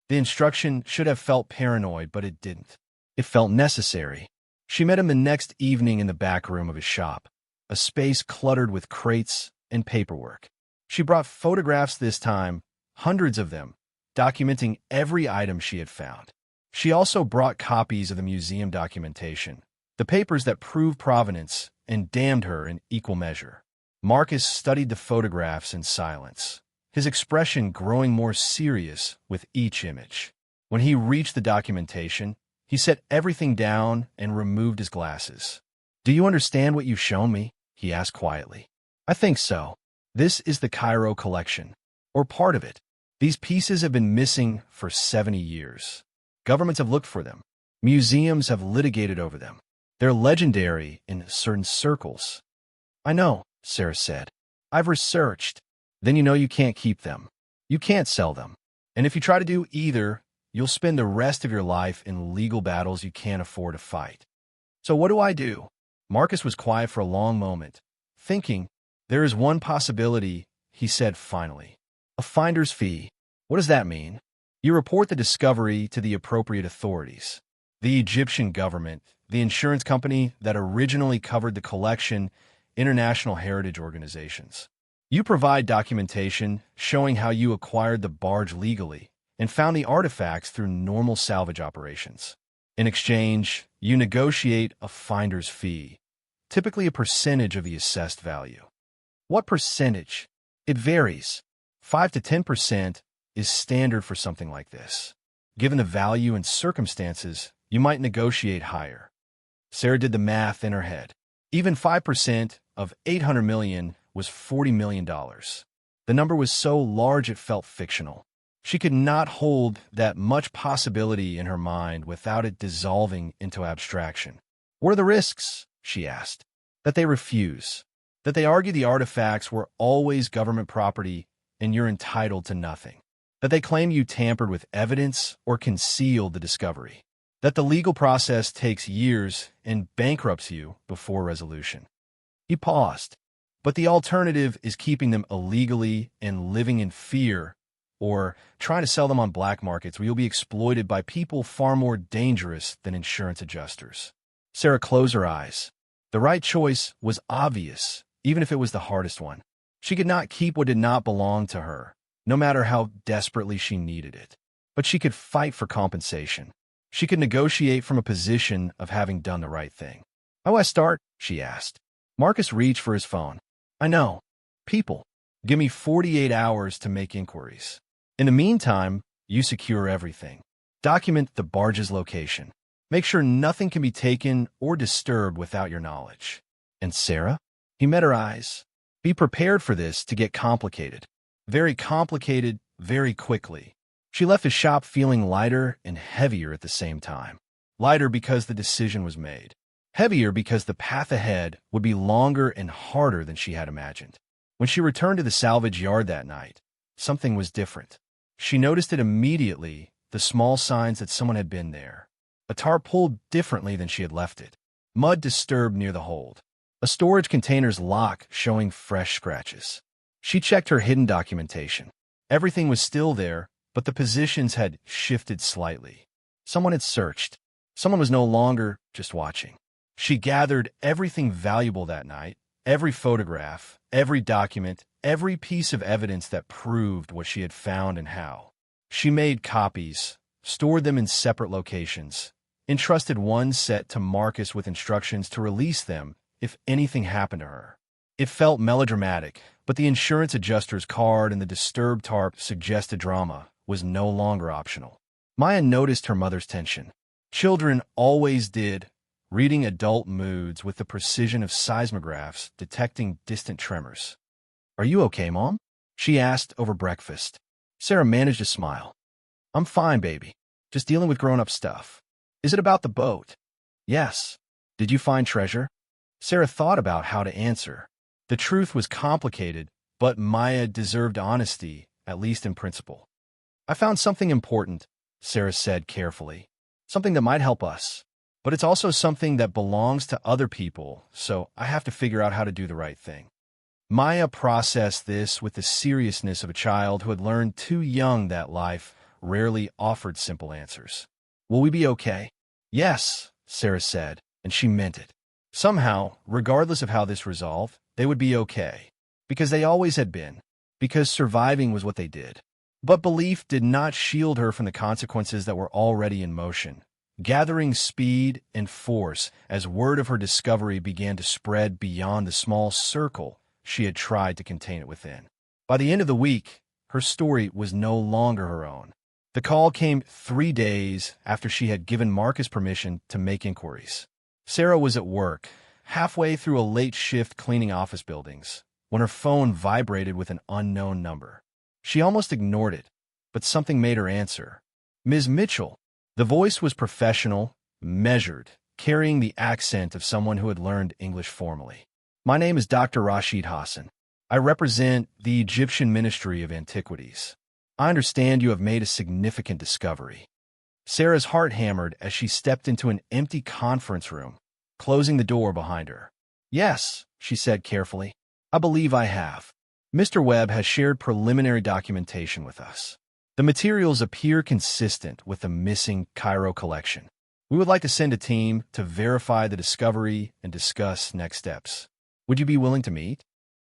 The instruction should have felt paranoid, but it didn't. It felt necessary. She met him the next evening in the back room of his shop, a space cluttered with crates and paperwork. She brought photographs this time, hundreds of them, documenting every item she had found. She also brought copies of the museum documentation, the papers that proved provenance and damned her in equal measure. Marcus studied the photographs in silence, his expression growing more serious with each image. When he reached the documentation, he set everything down and removed his glasses. "Do you understand what you've shown me?" he asked quietly. "I think so. This is the Cairo collection, or part of it. These pieces have been missing for 70 years. Governments have looked for them. Museums have litigated over them. They're legendary in certain circles." "I know," Sarah said. "I've researched." "Then you know you can't keep them. You can't sell them. And if you try to do either, you'll spend the rest of your life in legal battles you can't afford to fight." "So what do I do?" Marcus was quiet for a long moment, thinking. "There is one possibility," he said finally. "A finder's fee." "What does that mean?" "You report the discovery to the appropriate authorities. The Egyptian government, the insurance company that originally covered the collection, international heritage organizations. You provide documentation showing how you acquired the barge legally and found the artifacts through normal salvage operations. In exchange, you negotiate a finder's fee, typically a percentage of the assessed value." "What percentage?" "It varies. 5 to 10% is standard for something like this. Given the value and circumstances, you might negotiate higher." Sarah did the math in her head. Even 5% of $800 million was $40 million. The number was so large it felt fictional. She could not hold that much possibility in her mind without it dissolving into abstraction. "What are the risks?" she asked. "That they refuse. That they argue the artifacts were always government property and you're entitled to nothing. That they claim you tampered with evidence or concealed the discovery. That the legal process takes years and bankrupts you before resolution." He paused. "But the alternative is keeping them illegally and living in fear, or trying to sell them on black markets where you'll be exploited by people far more dangerous than insurance adjusters." Sarah closed her eyes. The right choice was obvious, even if it was the hardest one. She could not keep what did not belong to her, no matter how desperately she needed it. But she could fight for compensation. She could negotiate from a position of having done the right thing. "How do I start?" she asked. Marcus reached for his phone. "I know. People. Give me 48 hours to make inquiries. In the meantime, you secure everything. Document the barge's location. Make sure nothing can be taken or disturbed without your knowledge. And Sarah? He met her eyes. Be prepared for this to get complicated. Very complicated, very quickly. She left the shop feeling lighter and heavier at the same time. Lighter because the decision was made. Heavier because the path ahead would be longer and harder than she had imagined. When she returned to the salvage yard that night, something was different. She noticed it immediately, the small signs that someone had been there. A tarp pulled differently than she had left it. Mud disturbed near the hold. A storage container's lock showing fresh scratches. She checked her hidden documentation. Everything was still there, but the positions had shifted slightly. Someone had searched. Someone was no longer just watching. She gathered everything valuable that night, every photograph, every document, every piece of evidence that proved what she had found and how. She made copies, stored them in separate locations, entrusted one set to Marcus with instructions to release them if anything happened to her. It felt melodramatic, but the insurance adjuster's card and the disturbed tarp suggested drama was no longer optional. Maya noticed her mother's tension. Children always did, reading adult moods with the precision of seismographs detecting distant tremors. "Are you okay, Mom?" she asked over breakfast. Sarah managed a smile. "I'm fine, baby. Just dealing with grown-up stuff. Is it about the boat?" "Yes. Did you find treasure?" Sarah thought about how to answer. The truth was complicated, but Maya deserved honesty, at least in principle. "I found something important," Sarah said carefully. "Something that might help us. But it's also something that belongs to other people, so I have to figure out how to do the right thing." Maya processed this with the seriousness of a child who had learned too young that life rarely offered simple answers. "Will we be okay?" "Yes," Sarah said, and she meant it. Somehow, regardless of how this resolved, they would be okay. Because they always had been. Because surviving was what they did. But belief did not shield her from the consequences that were already in motion, gathering speed and force as word of her discovery began to spread beyond the small circle she had tried to contain it within. By the end of the week, her story was no longer her own. The call came 3 days after she had given Marcus permission to make inquiries. Sarah was at work, halfway through a late shift cleaning office buildings, when her phone vibrated with an unknown number. She almost ignored it, but something made her answer. "Ms. Mitchell." The voice was professional, measured, carrying the accent of someone who had learned English formally. "My name is Dr. Rashid Hassan. I represent the Egyptian Ministry of Antiquities. I understand you have made a significant discovery." Sarah's heart hammered as she stepped into an empty conference room, closing the door behind her. "Yes," she said carefully. "I believe I have. Mr. Webb has shared preliminary documentation with us. The materials appear consistent with the missing Cairo collection. We would like to send a team to verify the discovery and discuss next steps. Would you be willing to meet?"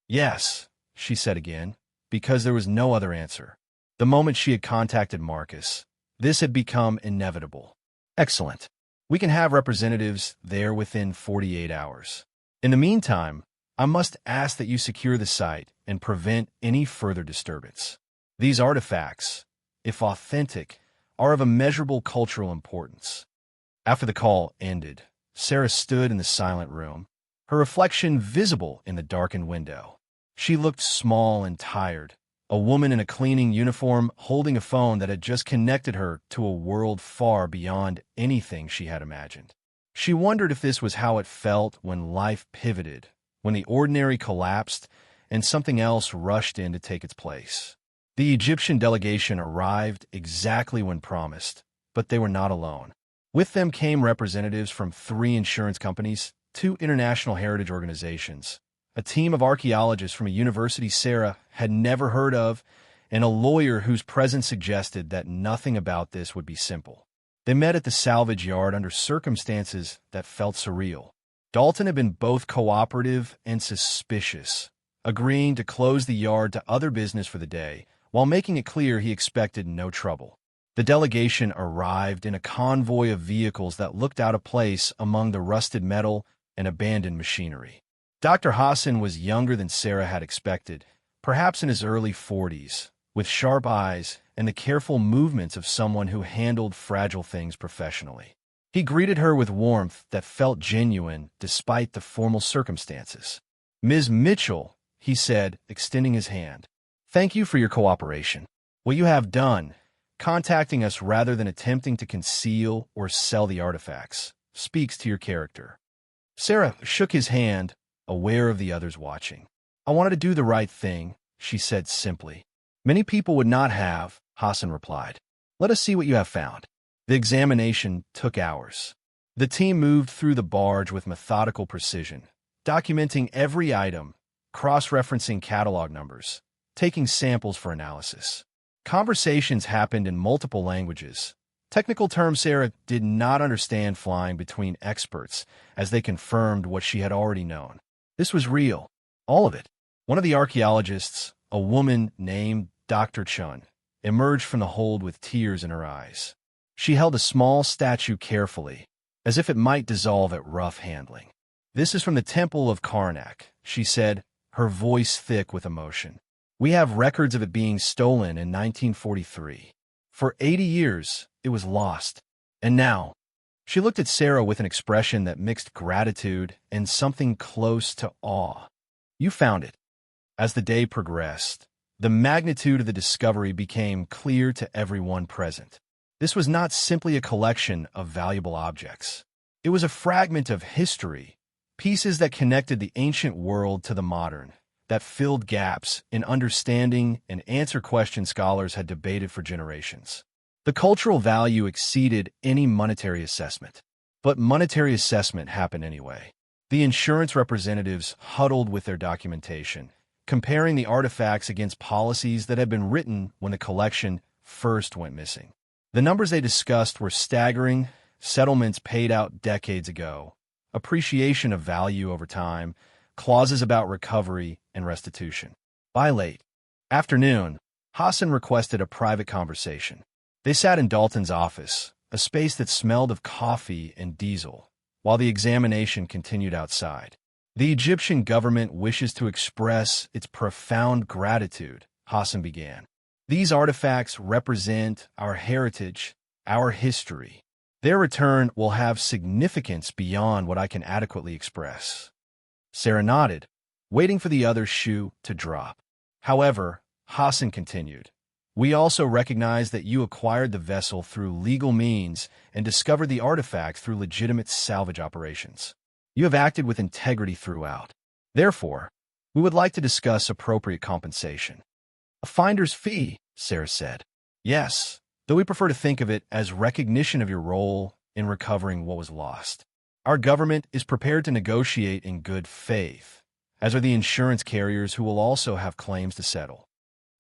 "Yes," she said again, because there was no other answer. The moment she had contacted Marcus, this had become inevitable. "Excellent. We can have representatives there within 48 hours. In the meantime, I must ask that you secure the site and prevent any further disturbance. These artifacts, if authentic, are of immeasurable cultural importance." After the call ended, Sarah stood in the silent room, her reflection visible in the darkened window. She looked small and tired, a woman in a cleaning uniform holding a phone that had just connected her to a world far beyond anything she had imagined. She wondered if this was how it felt when life pivoted, when the ordinary collapsed and something else rushed in to take its place. The Egyptian delegation arrived exactly when promised, but they were not alone. With them came representatives from 3 insurance companies, 2 international heritage organizations, a team of archaeologists from a university Sarah had never heard of, and a lawyer whose presence suggested that nothing about this would be simple. They met at the salvage yard under circumstances that felt surreal. Dalton had been both cooperative and suspicious, agreeing to close the yard to other business for the day, while making it clear he expected no trouble. The delegation arrived in a convoy of vehicles that looked out of place among the rusted metal and abandoned machinery. Dr. Hassan was younger than Sarah had expected, perhaps in his early 40s, with sharp eyes and the careful movements of someone who handled fragile things professionally. He greeted her with warmth that felt genuine despite the formal circumstances. "Ms. Mitchell," he said, extending his hand. "Thank you for your cooperation. What you have done, contacting us rather than attempting to conceal or sell the artifacts, speaks to your character." Sarah shook his hand, aware of the others watching. "I wanted to do the right thing," she said simply. "Many people would not have," Hassan replied. "Let us see what you have found." The examination took hours. The team moved through the barge with methodical precision, documenting every item, cross-referencing catalog numbers, taking samples for analysis. Conversations happened in multiple languages. Technical terms Sarah did not understand flying between experts as they confirmed what she had already known. This was real. All of it. One of the archaeologists, a woman named Dr. Chun, emerged from the hold with tears in her eyes. She held a small statue carefully, as if it might dissolve at rough handling. "This is from the Temple of Karnak," she said, her voice thick with emotion. "We have records of it being stolen in 1943. For 80 years, it was lost. And now—" She looked at Sarah with an expression that mixed gratitude and something close to awe. "You found it." As the day progressed, the magnitude of the discovery became clear to everyone present. This was not simply a collection of valuable objects. It was a fragment of history, pieces that connected the ancient world to the modern, that filled gaps in understanding and answered questions scholars had debated for generations. The cultural value exceeded any monetary assessment. But monetary assessment happened anyway. The insurance representatives huddled with their documentation, comparing the artifacts against policies that had been written when the collection first went missing. The numbers they discussed were staggering: settlements paid out decades ago, appreciation of value over time, clauses about recovery and restitution. By late afternoon, Hassan requested a private conversation. They sat in Dalton's office, a space that smelled of coffee and diesel, while the examination continued outside. "The Egyptian government wishes to express its profound gratitude," Hassan began. "These artifacts represent our heritage, our history. Their return will have significance beyond what I can adequately express." Sarah nodded, waiting for the other shoe to drop. "However," Hassan continued, "we also recognize that you acquired the vessel through legal means and discovered the artifact through legitimate salvage operations. You have acted with integrity throughout. Therefore, we would like to discuss appropriate compensation." "A finder's fee," Sarah said. "Yes, though we prefer to think of it as recognition of your role in recovering what was lost. Our government is prepared to negotiate in good faith, as are the insurance carriers who will also have claims to settle."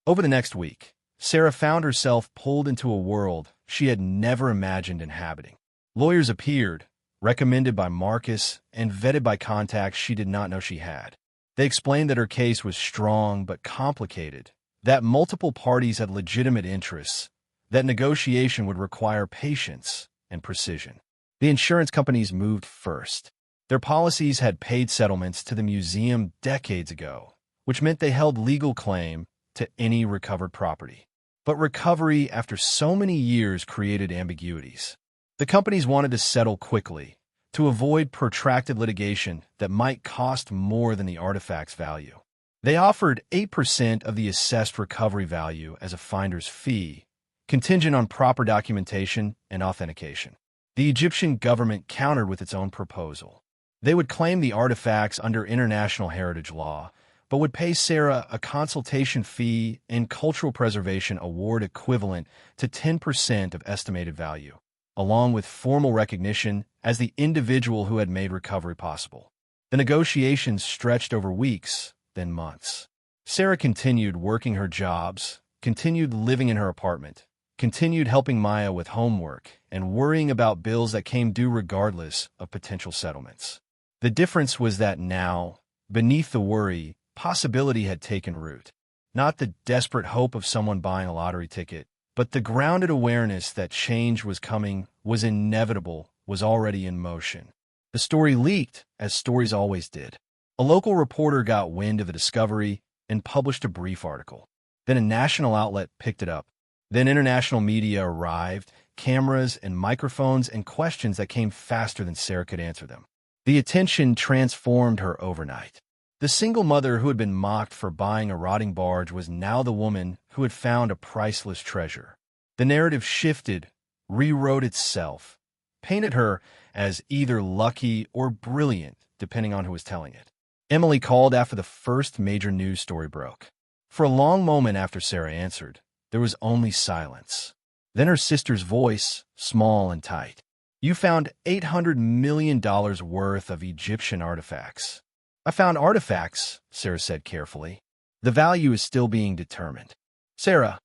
Over the next week, Sarah found herself pulled into a world she had never imagined inhabiting. Lawyers appeared, recommended by Marcus and vetted by contacts she did not know she had. They explained that her case was strong but complicated, that multiple parties had legitimate interests, that negotiation would require patience and precision. The insurance companies moved first. Their policies had paid settlements to the museum decades ago, which meant they held legal claim to any recovered property. But recovery after so many years created ambiguities. The companies wanted to settle quickly, to avoid protracted litigation that might cost more than the artifact's value. They offered 8% of the assessed recovery value as a finder's fee, contingent on proper documentation and authentication. The Egyptian government countered with its own proposal. They would claim the artifacts under international heritage law, but would pay Sarah a consultation fee and cultural preservation award equivalent to 10% of estimated value, along with formal recognition as the individual who had made recovery possible. The negotiations stretched over weeks, then months. Sarah continued working her jobs, continued living in her apartment, continued helping Maya with homework, and worrying about bills that came due regardless of potential settlements. The difference was that now, beneath the worry, possibility had taken root. Not the desperate hope of someone buying a lottery ticket, but the grounded awareness that change was coming, was inevitable, was already in motion. The story leaked, as stories always did. A local reporter got wind of the discovery, and published a brief article. Then a national outlet picked it up. Then international media arrived, cameras and microphones and questions that came faster than Sarah could answer them. The attention transformed her overnight. The single mother who had been mocked for buying a rotting barge was now the woman who had found a priceless treasure. The narrative shifted, rewrote itself, painted her as either lucky or brilliant, depending on who was telling it. Emily called after the first major news story broke. For a long moment after Sarah answered, there was only silence. Then her sister's voice, small and tight. "You found $800 million worth of Egyptian artifacts." "I found artifacts," Sarah said carefully. "The value is still being determined." "Sarah,"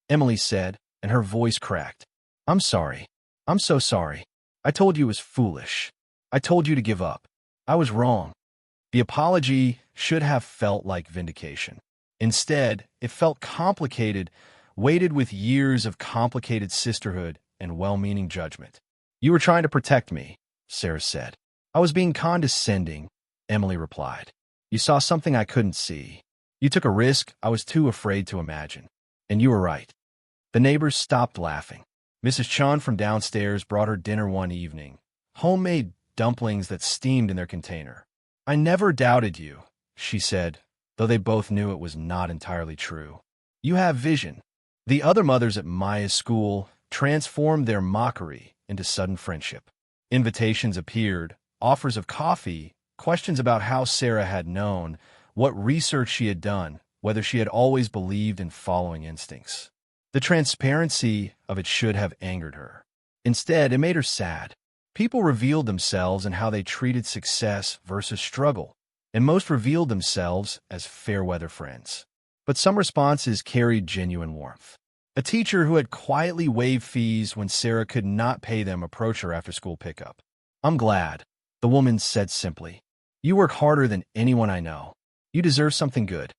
Emily said, and her voice cracked. "I'm sorry. I'm so sorry. I told you it was foolish. I told you to give up. I was wrong." The apology should have felt like vindication. Instead, it felt complicated, weighted with years of complicated sisterhood and well-meaning judgment. "You were trying to protect me," Sarah said. "I was being condescending," Emily replied. "You saw something I couldn't see. You took a risk I was too afraid to imagine. And you were right." The neighbors stopped laughing. Mrs. Chun from downstairs brought her dinner one evening, homemade dumplings that steamed in their container. "I never doubted you," she said, though they both knew it was not entirely true. "You have vision." The other mothers at Maya's school transformed their mockery into sudden friendship. Invitations appeared, offers of coffee, questions about how Sarah had known, what research she had done, whether she had always believed in following instincts. The transparency of it should have angered her. Instead, it made her sad. People revealed themselves and how they treated success versus struggle, and most revealed themselves as fair-weather friends. But some responses carried genuine warmth. A teacher who had quietly waived fees when Sarah could not pay them approached her after school pickup. "I'm glad," the woman said simply. "You work harder than anyone I know. You deserve something good."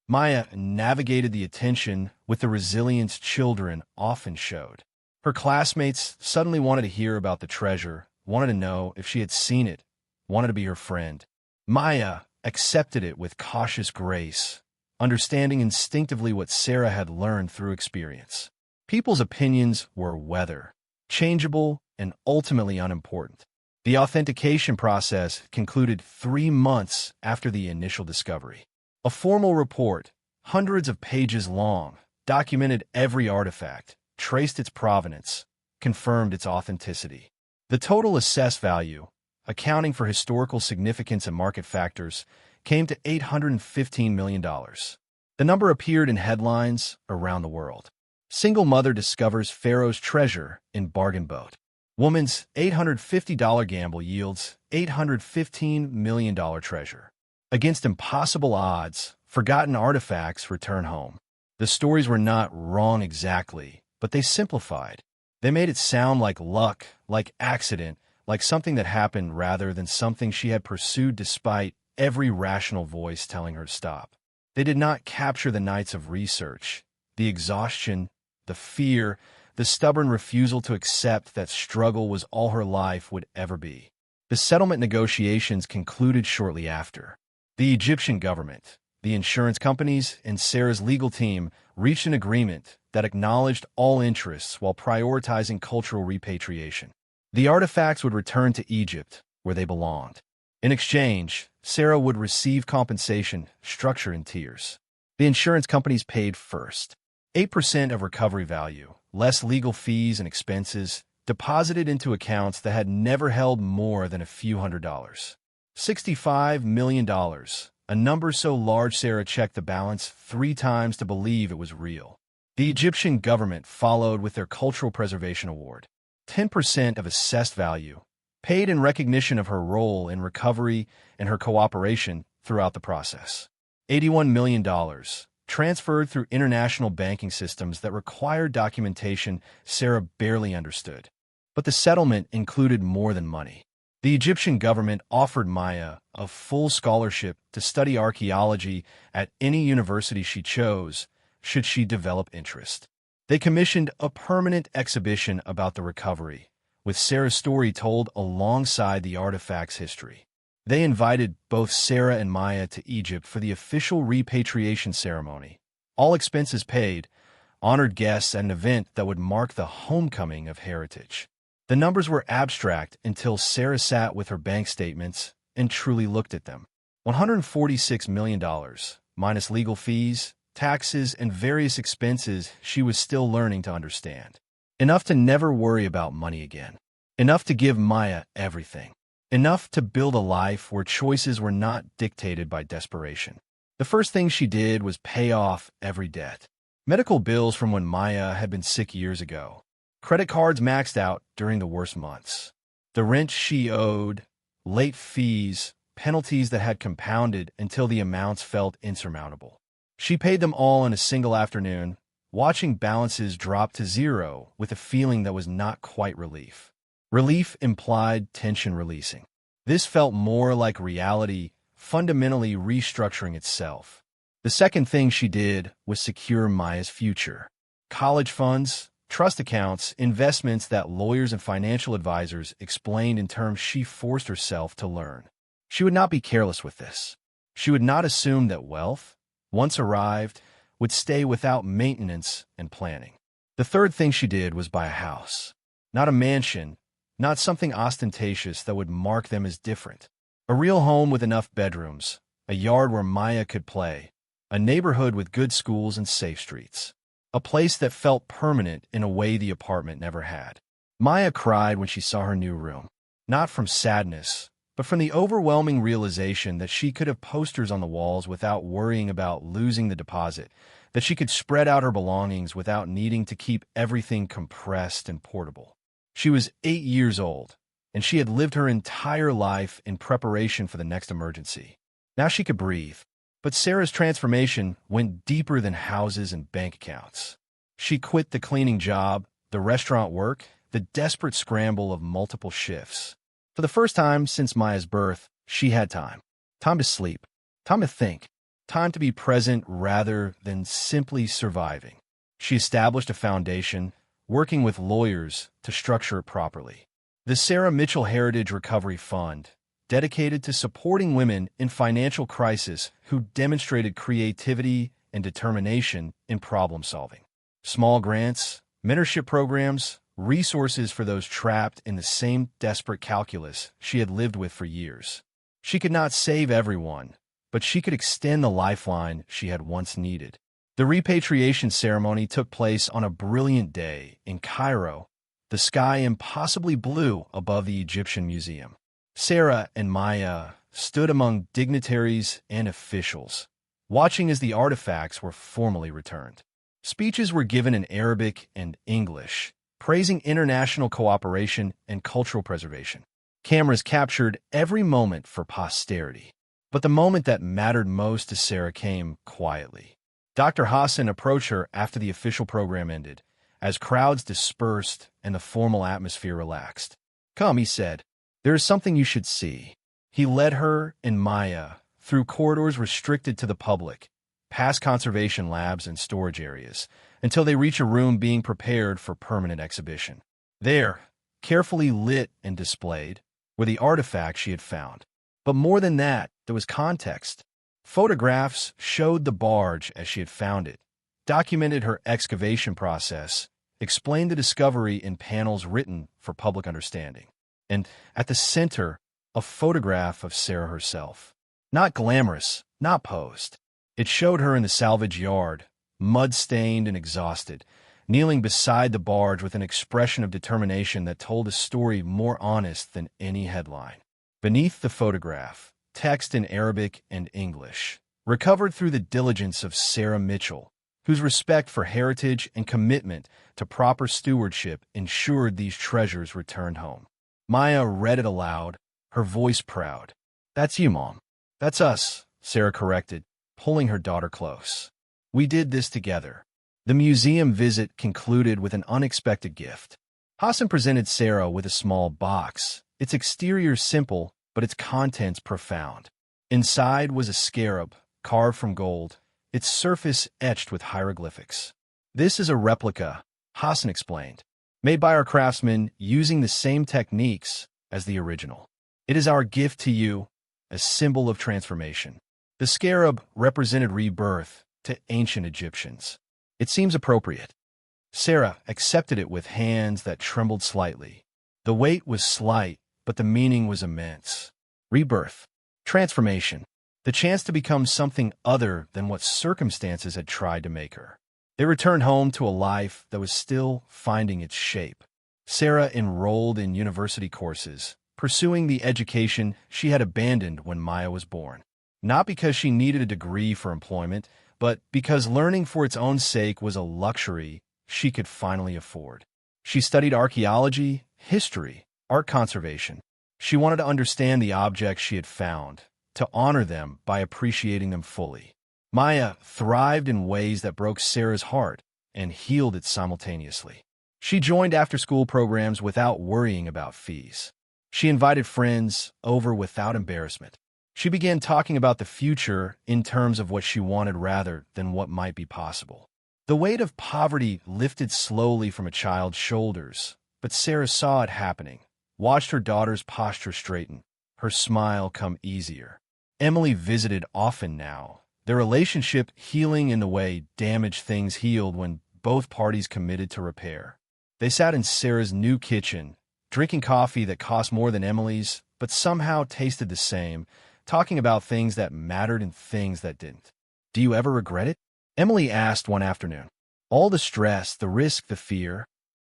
Maya navigated the attention with the resilience children often showed. Her classmates suddenly wanted to hear about the treasure, wanted to know if she had seen it, wanted to be her friend. Maya accepted it with cautious grace, understanding instinctively what Sarah had learned through experience. People's opinions were weather, changeable and ultimately unimportant. The authentication process concluded 3 months after the initial discovery. A formal report, hundreds of pages long, documented every artifact, traced its provenance, confirmed its authenticity. The total assessed value, accounting for historical significance and market factors, came to $815 million. The number appeared in headlines around the world. Single mother discovers Pharaoh's treasure in bargain boat. Woman's $850 gamble yields $815 million treasure. Against impossible odds, forgotten artifacts return home. The stories were not wrong exactly, but they simplified. They made it sound like luck, like accident, like something that happened rather than something she had pursued despite every rational voice telling her to stop. They did not capture the nights of research, the exhaustion, the fear, the stubborn refusal to accept that struggle was all her life would ever be. The settlement negotiations concluded shortly after. The Egyptian government, the insurance companies, and Sarah's legal team reached an agreement that acknowledged all interests while prioritizing cultural repatriation. The artifacts would return to Egypt, where they belonged. In exchange, Sarah would receive compensation structured in tiers. The insurance companies paid first. 8% of recovery value, less legal fees and expenses, deposited into accounts that had never held more than a few $100s. $65 million, a number so large Sarah checked the balance 3 times to believe it was real. The Egyptian government followed with their Cultural Preservation Award, 10% of assessed value, paid in recognition of her role in recovery and her cooperation throughout the process. $81 million, transferred through international banking systems that required documentation Sarah barely understood. But the settlement included more than money. The Egyptian government offered Maya a full scholarship to study archaeology at any university she chose, should she develop interest. They commissioned a permanent exhibition about the recovery, with Sarah's story told alongside the artifact's history. They invited both Sarah and Maya to Egypt for the official repatriation ceremony. All expenses paid, honored guests at an event that would mark the homecoming of heritage. The numbers were abstract until Sarah sat with her bank statements and truly looked at them. $146 million, minus legal fees, taxes, and various expenses she was still learning to understand. Enough to never worry about money again. Enough to give Maya everything. Enough to build a life where choices were not dictated by desperation. The first thing she did was pay off every debt. Medical bills from when Maya had been sick years ago. Credit cards maxed out during the worst months. The rent she owed, late fees, penalties that had compounded until the amounts felt insurmountable. She paid them all in a single afternoon, watching balances drop to zero with a feeling that was not quite relief. Relief implied tension releasing. This felt more like reality, fundamentally restructuring itself. The second thing she did was secure Maya's future. College funds, trust accounts, investments that lawyers and financial advisors explained in terms she forced herself to learn. She would not be careless with this. She would not assume that wealth, once arrived, would stay without maintenance and planning. The third thing she did was buy a house. Not a mansion, not something ostentatious that would mark them as different. A real home with enough bedrooms, a yard where Maya could play, a neighborhood with good schools and safe streets. A place that felt permanent in a way the apartment never had. Maya cried when she saw her new room, not from sadness, but from the overwhelming realization that she could have posters on the walls without worrying about losing the deposit, that she could spread out her belongings without needing to keep everything compressed and portable. She was 8 years old, and she had lived her entire life in preparation for the next emergency. Now she could breathe. But Sarah's transformation went deeper than houses and bank accounts. She quit the cleaning job, the restaurant work, the desperate scramble of multiple shifts. For the first time since Maya's birth, she had time. Time to sleep. Time to think. Time to be present rather than simply surviving. She established a foundation, working with lawyers to structure it properly. The Sarah Mitchell Heritage Recovery Fund, dedicated to supporting women in financial crisis who demonstrated creativity and determination in problem-solving. Small grants, mentorship programs, resources for those trapped in the same desperate calculus she had lived with for years. She could not save everyone, but she could extend the lifeline she had once needed. The repatriation ceremony took place on a brilliant day in Cairo, the sky impossibly blue above the Egyptian Museum. Sarah and Maya stood among dignitaries and officials, watching as the artifacts were formally returned. Speeches were given in Arabic and English, praising international cooperation and cultural preservation. Cameras captured every moment for posterity. But the moment that mattered most to Sarah came quietly. Dr. Hassan approached her after the official program ended, as crowds dispersed and the formal atmosphere relaxed. "Come," he said. "There is something you should see." He led her and Maya through corridors restricted to the public, past conservation labs and storage areas, until they reach a room being prepared for permanent exhibition. There, carefully lit and displayed, were the artifacts she had found. But more than that, there was context. Photographs showed the barge as she had found it, documented her excavation process, explained the discovery in panels written for public understanding. And at the center, a photograph of Sarah herself. Not glamorous, not posed. It showed her in the salvage yard, mud-stained and exhausted, kneeling beside the barge with an expression of determination that told a story more honest than any headline. Beneath the photograph, text in Arabic and English, recovered through the diligence of Sarah Mitchell, whose respect for heritage and commitment to proper stewardship ensured these treasures returned home. Maya read it aloud, her voice proud. "That's you, Mom." "That's us," Sarah corrected, pulling her daughter close. "We did this together." The museum visit concluded with an unexpected gift. Hassan presented Sarah with a small box, its exterior simple, but its contents profound. Inside was a scarab, carved from gold, its surface etched with hieroglyphics. "This is a replica," Hassan explained, "made by our craftsmen using the same techniques as the original. It is our gift to you, a symbol of transformation. The scarab represented rebirth to ancient Egyptians. It seems appropriate. Sarah accepted it with hands that trembled slightly. The weight was slight, but the meaning was immense. Rebirth. Transformation. The chance to become something other than what circumstances had tried to make her. They returned home to a life that was still finding its shape. Sarah enrolled in university courses, pursuing the education she had abandoned when Maya was born. Not because she needed a degree for employment, but because learning for its own sake was a luxury she could finally afford. She studied archaeology, history, art conservation. She wanted to understand the objects she had found, to honor them by appreciating them fully. Maya thrived in ways that broke Sarah's heart and healed it simultaneously. She joined after-school programs without worrying about fees. She invited friends over without embarrassment. She began talking about the future in terms of what she wanted rather than what might be possible. The weight of poverty lifted slowly from a child's shoulders, but Sarah saw it happening, watched her daughter's posture straighten, her smile come easier. Emily visited often now, their relationship healing in the way damaged things healed when both parties committed to repair. They sat in Sarah's new kitchen, drinking coffee that cost more than Emily's, but somehow tasted the same, talking about things that mattered and things that didn't. "Do you ever regret it?" Emily asked one afternoon. "All the stress, the risk, the fear?"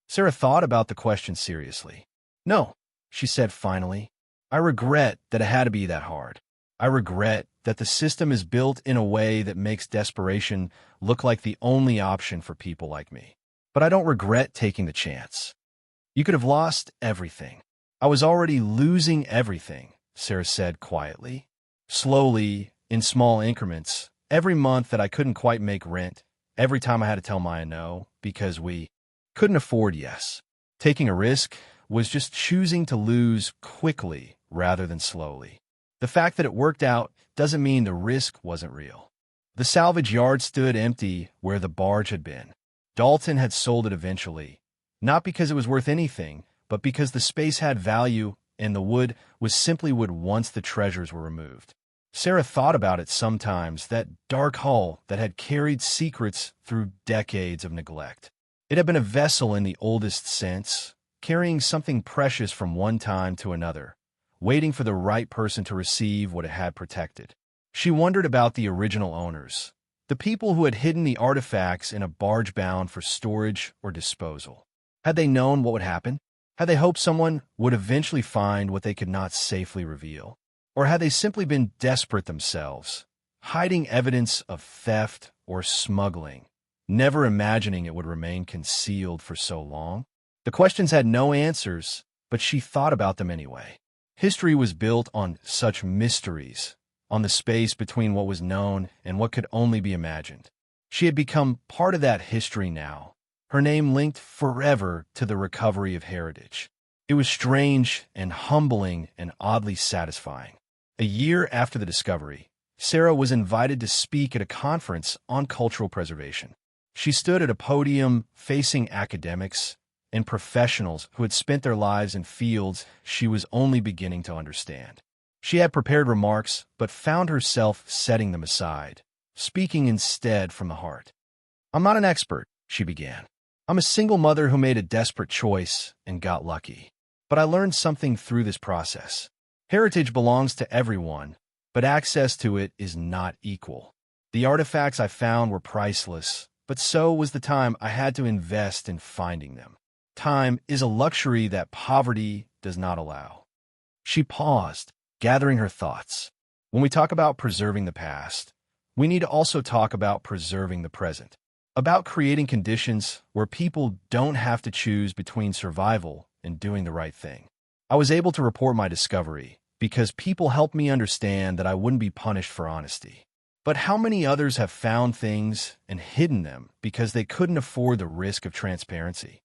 Sarah thought about the question seriously. "No," she said finally. "I regret that it had to be that hard. I regret that the system is built in a way that makes desperation look like the only option for people like me. But I don't regret taking the chance." "You could have lost everything." "I was already losing everything," Sarah said quietly. "Slowly, in small increments, every month that I couldn't quite make rent, every time I had to tell Maya no, because we couldn't afford yes. Taking a risk was just choosing to lose quickly rather than slowly. The fact that it worked out doesn't mean the risk wasn't real." The salvage yard stood empty where the barge had been. Dalton had sold it eventually, not because it was worth anything, but because the space had value and the wood was simply wood once the treasures were removed. Sarah thought about it sometimes, that dark hull that had carried secrets through decades of neglect. It had been a vessel in the oldest sense, carrying something precious from one time to another, waiting for the right person to receive what it had protected. She wondered about the original owners, the people who had hidden the artifacts in a barge bound for storage or disposal. Had they known what would happen? Had they hoped someone would eventually find what they could not safely reveal? Or had they simply been desperate themselves, hiding evidence of theft or smuggling, never imagining it would remain concealed for so long? The questions had no answers, but she thought about them anyway. History was built on such mysteries, on the space between what was known and what could only be imagined. She had become part of that history now, her name linked forever to the recovery of heritage. It was strange and humbling and oddly satisfying. A year after the discovery, Sarah was invited to speak at a conference on cultural preservation. She stood at a podium facing academics and professionals who had spent their lives in fields she was only beginning to understand. She had prepared remarks, but found herself setting them aside, speaking instead from the heart. "I'm not an expert," she began. "I'm a single mother who made a desperate choice and got lucky. But I learned something through this process. Heritage belongs to everyone, but access to it is not equal. The artifacts I found were priceless, but so was the time I had to invest in finding them. Time is a luxury that poverty does not allow." She paused, gathering her thoughts. When we talk about preserving the past, we need to also talk about preserving the present, about creating conditions where people don't have to choose between survival and doing the right thing. I was able to report my discovery because people helped me understand that I wouldn't be punished for honesty. But how many others have found things and hidden them because they couldn't afford the risk of transparency?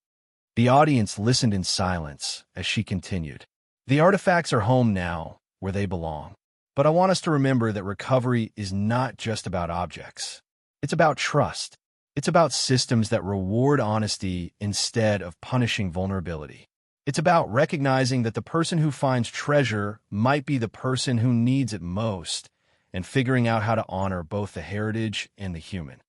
The audience listened in silence as she continued. "The artifacts are home now, where they belong. But I want us to remember that recovery is not just about objects. It's about trust. It's about systems that reward honesty instead of punishing vulnerability. It's about recognizing that the person who finds treasure might be the person who needs it most, and figuring out how to honor both the heritage and the human.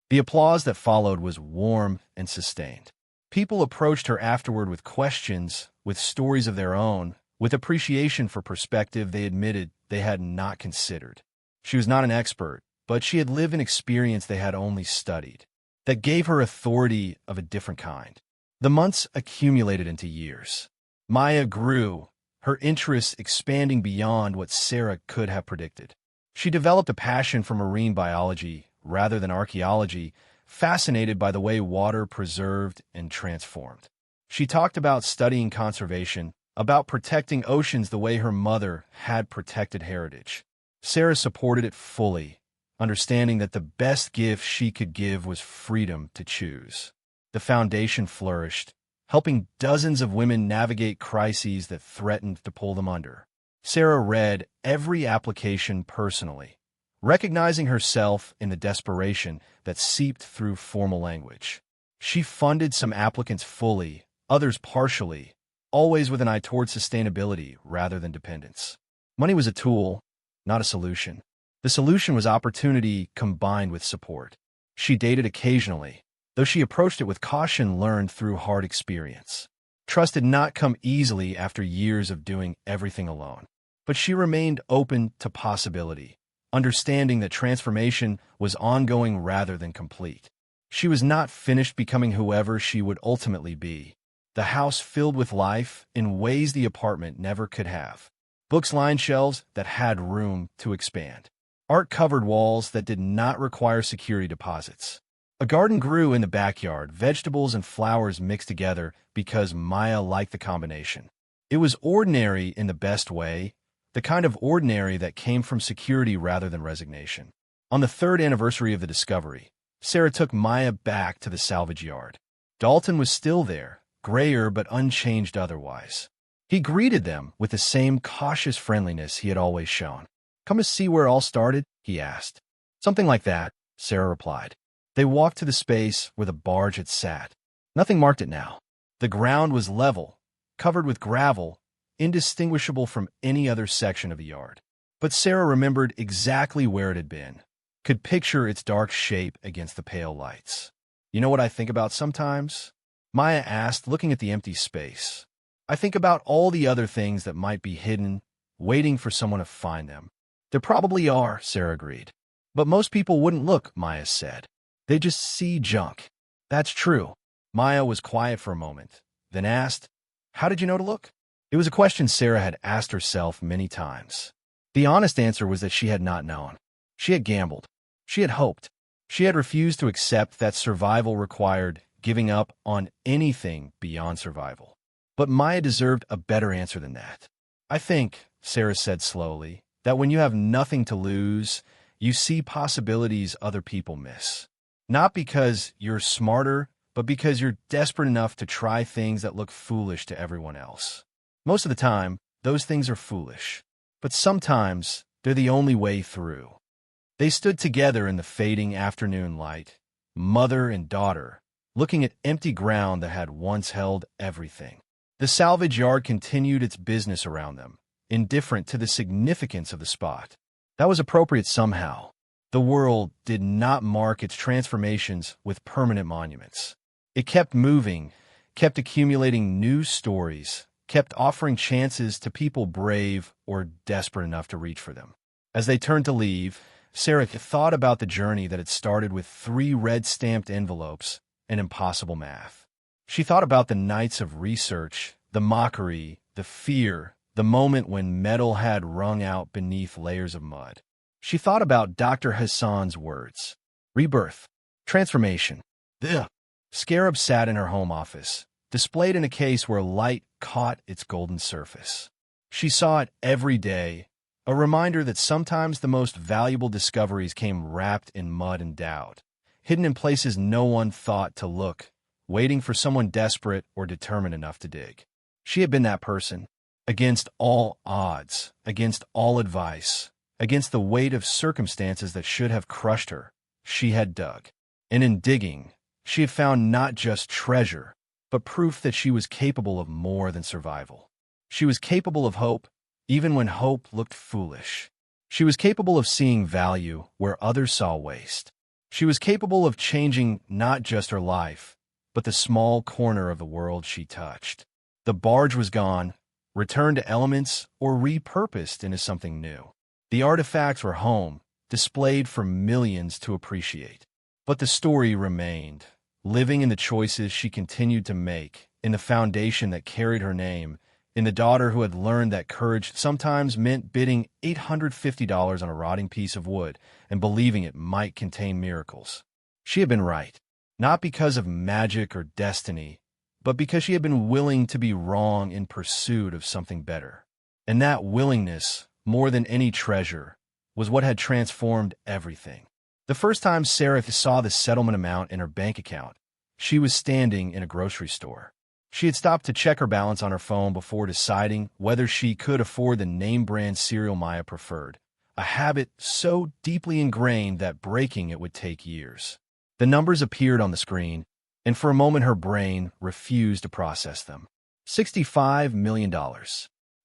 The applause that followed was warm and sustained. People approached her afterward with questions, with stories of their own, with appreciation for perspective they admitted they had not considered. She was not an expert, but she had lived an experience they had only studied. That gave her authority of a different kind. The months accumulated into years. Maya grew, her interests expanding beyond what Sarah could have predicted. She developed a passion for marine biology rather than archaeology, fascinated by the way water preserved and transformed. She talked about studying conservation, about protecting oceans the way her mother had protected heritage. Sarah supported it fully, understanding that the best gift she could give was freedom to choose. The foundation flourished, helping dozens of women navigate crises that threatened to pull them under. Sarah read every application personally, recognizing herself in the desperation that seeped through formal language. She funded some applicants fully, others partially, always with an eye toward sustainability rather than dependence. Money was a tool, not a solution. The solution was opportunity combined with support. She dated occasionally, though she approached it with caution learned through hard experience. Trust did not come easily after years of doing everything alone. But she remained open to possibility, understanding that transformation was ongoing rather than complete. She was not finished becoming whoever she would ultimately be. The house filled with life in ways the apartment never could have. Books lined shelves that had room to expand. Art covered walls that did not require security deposits. A garden grew in the backyard, vegetables and flowers mixed together because Maya liked the combination. It was ordinary in the best way, the kind of ordinary that came from security rather than resignation. On the third anniversary of the discovery, Sarah took Maya back to the salvage yard. Dalton was still there, grayer but unchanged otherwise. He greeted them with the same cautious friendliness he had always shown. "Come to see where it all started?" he asked. "Something like that," Sarah replied. They walked to the space where the barge had sat. Nothing marked it now. The ground was level, covered with gravel, indistinguishable from any other section of the yard. But Sarah remembered exactly where it had been, could picture its dark shape against the pale lights. "You know what I think about sometimes?" Maya asked, looking at the empty space. "I think about all the other things that might be hidden, waiting for someone to find them." "There probably are," Sarah agreed. "But most people wouldn't look," Maya said. "They just see junk." "That's true." Maya was quiet for a moment, then asked, "How did you know to look?" It was a question Sarah had asked herself many times. The honest answer was that she had not known. She had gambled. She had hoped. She had refused to accept that survival required giving up on anything beyond survival. But Maya deserved a better answer than that. "I think," Sarah said slowly, "that when you have nothing to lose, you see possibilities other people miss. Not because you're smarter, but because you're desperate enough to try things that look foolish to everyone else. Most of the time, those things are foolish. But sometimes, they're the only way through." They stood together in the fading afternoon light, mother and daughter, looking at empty ground that had once held everything. The salvage yard continued its business around them, indifferent to the significance of the spot. That was appropriate somehow. The world did not mark its transformations with permanent monuments. It kept moving, kept accumulating new stories, kept offering chances to people brave or desperate enough to reach for them. As they turned to leave, Sarah thought about the journey that had started with 3 red-stamped envelopes and impossible math. She thought about the nights of research, the mockery, the fear, the moment when metal had wrung out beneath layers of mud. She thought about Dr. Hassan's words. Rebirth. Transformation. The scarab sat in her home office, displayed in a case where light caught its golden surface. She saw it every day, a reminder that sometimes the most valuable discoveries came wrapped in mud and doubt, hidden in places no one thought to look, waiting for someone desperate or determined enough to dig. She had been that person, against all odds, against all advice, against the weight of circumstances that should have crushed her. She had dug. And in digging, she had found not just treasure, but proof that she was capable of more than survival. She was capable of hope, even when hope looked foolish. She was capable of seeing value where others saw waste. She was capable of changing not just her life, but the small corner of the world she touched. The barge was gone, returned to elements, or repurposed into something new. The artifacts were home, displayed for millions to appreciate. But the story remained, living in the choices she continued to make, in the foundation that carried her name, in the daughter who had learned that courage sometimes meant bidding $850 on a rotting piece of wood and believing it might contain miracles. She had been right, not because of magic or destiny, but because she had been willing to be wrong in pursuit of something better. And that willingness, more than any treasure, was what had transformed everything. The first time Sarah saw the settlement amount in her bank account, she was standing in a grocery store. She had stopped to check her balance on her phone before deciding whether she could afford the name-brand cereal Maya preferred, a habit so deeply ingrained that breaking it would take years. The numbers appeared on the screen, and for a moment her brain refused to process them. $65 million.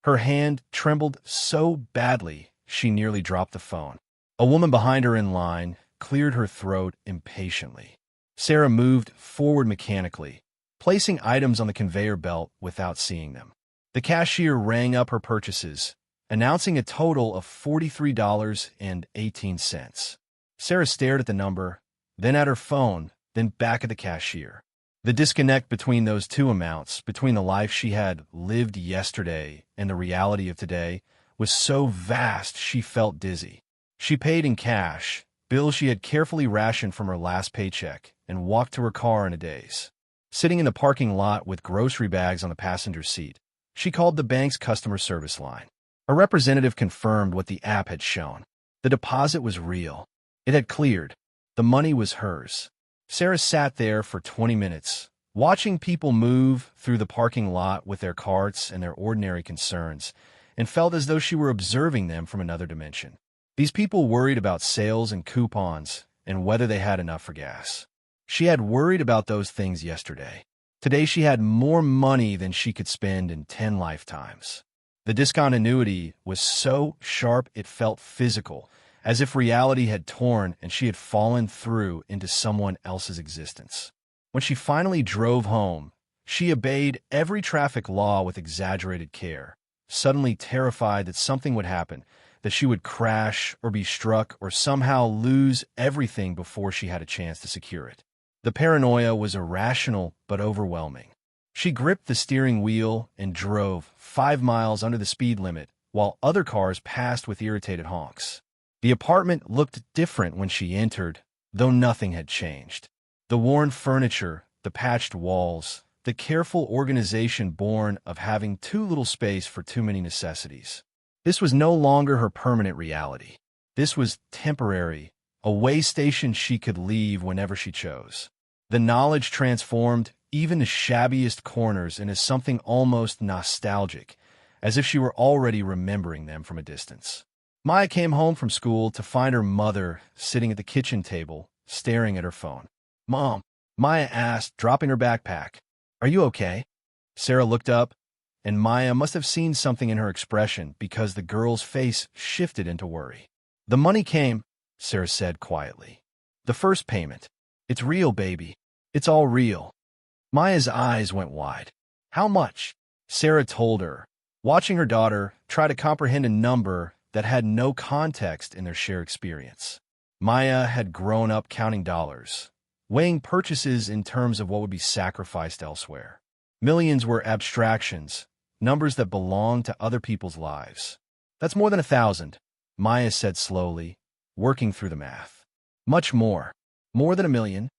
Her hand trembled so badly she nearly dropped the phone. A woman behind her in line cleared her throat impatiently. Sarah moved forward mechanically, placing items on the conveyor belt without seeing them. The cashier rang up her purchases, announcing a total of $43.18. Sarah stared at the number, then at her phone, then back at the cashier. The disconnect between those two amounts, between the life she had lived yesterday and the reality of today, was so vast she felt dizzy. She paid in cash, bills she had carefully rationed from her last paycheck, and walked to her car in a daze. Sitting in the parking lot with grocery bags on the passenger seat, she called the bank's customer service line. A representative confirmed what the app had shown. The deposit was real. It had cleared. The money was hers. Sarah sat there for 20 minutes, watching people move through the parking lot with their carts and their ordinary concerns, and felt as though she were observing them from another dimension. These people worried about sales and coupons and whether they had enough for gas. She had worried about those things yesterday. Today she had more money than she could spend in 10 lifetimes. The discontinuity was so sharp it felt physical, as if reality had torn and she had fallen through into someone else's existence. When she finally drove home, she obeyed every traffic law with exaggerated care, suddenly terrified that something would happen, that she would crash or be struck or somehow lose everything before she had a chance to secure it. The paranoia was irrational but overwhelming. She gripped the steering wheel and drove 5 miles under the speed limit while other cars passed with irritated honks. The apartment looked different when she entered, though nothing had changed. The worn furniture, the patched walls, the careful organization born of having too little space for too many necessities. This was no longer her permanent reality. This was temporary, a way station she could leave whenever she chose. The knowledge transformed even the shabbiest corners into something almost nostalgic, as if she were already remembering them from a distance. Maya came home from school to find her mother sitting at the kitchen table, staring at her phone. "Mom," Maya asked, dropping her backpack, "are you okay?" Sarah looked up, and Maya must have seen something in her expression because the girl's face shifted into worry. "The money came," Sarah said quietly. "The first payment. It's real, baby. It's all real." Maya's eyes went wide. "How much?" Sarah told her, watching her daughter try to comprehend a number that had no context in their shared experience. Maya had grown up counting dollars, weighing purchases in terms of what would be sacrificed elsewhere. Millions were abstractions, numbers that belonged to other people's lives. "That's more than 1,000, Maya said slowly, working through the math. "Much more. More than 1,000,000.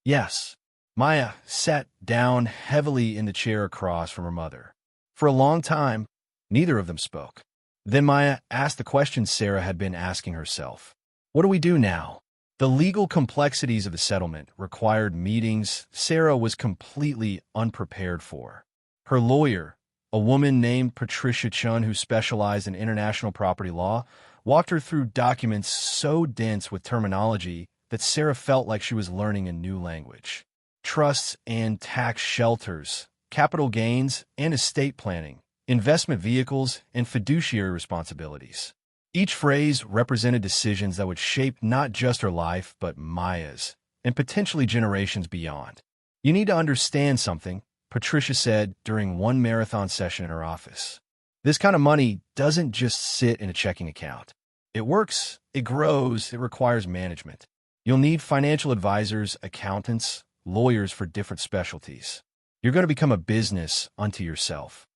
"Yes." Maya sat down heavily in the chair across from her mother. For a long time, neither of them spoke. Then Maya asked the question Sarah had been asking herself. "What do we do now?" The legal complexities of the settlement required meetings Sarah was completely unprepared for. Her lawyer, a woman named Patricia Chun who specialized in international property law, walked her through documents so dense with terminology that Sarah felt like she was learning a new language. trusts and tax shelters, capital gains and estate planning, investment vehicles, and fiduciary responsibilities. Each phrase represented decisions that would shape not just her life, but Maya's, and potentially generations beyond. "You need to understand something," Patricia said during one marathon session in her office. "This kind of money doesn't just sit in a checking account. It works, it grows, it requires management. You'll need financial advisors, accountants, lawyers for different specialties. You're going to become a business unto yourself."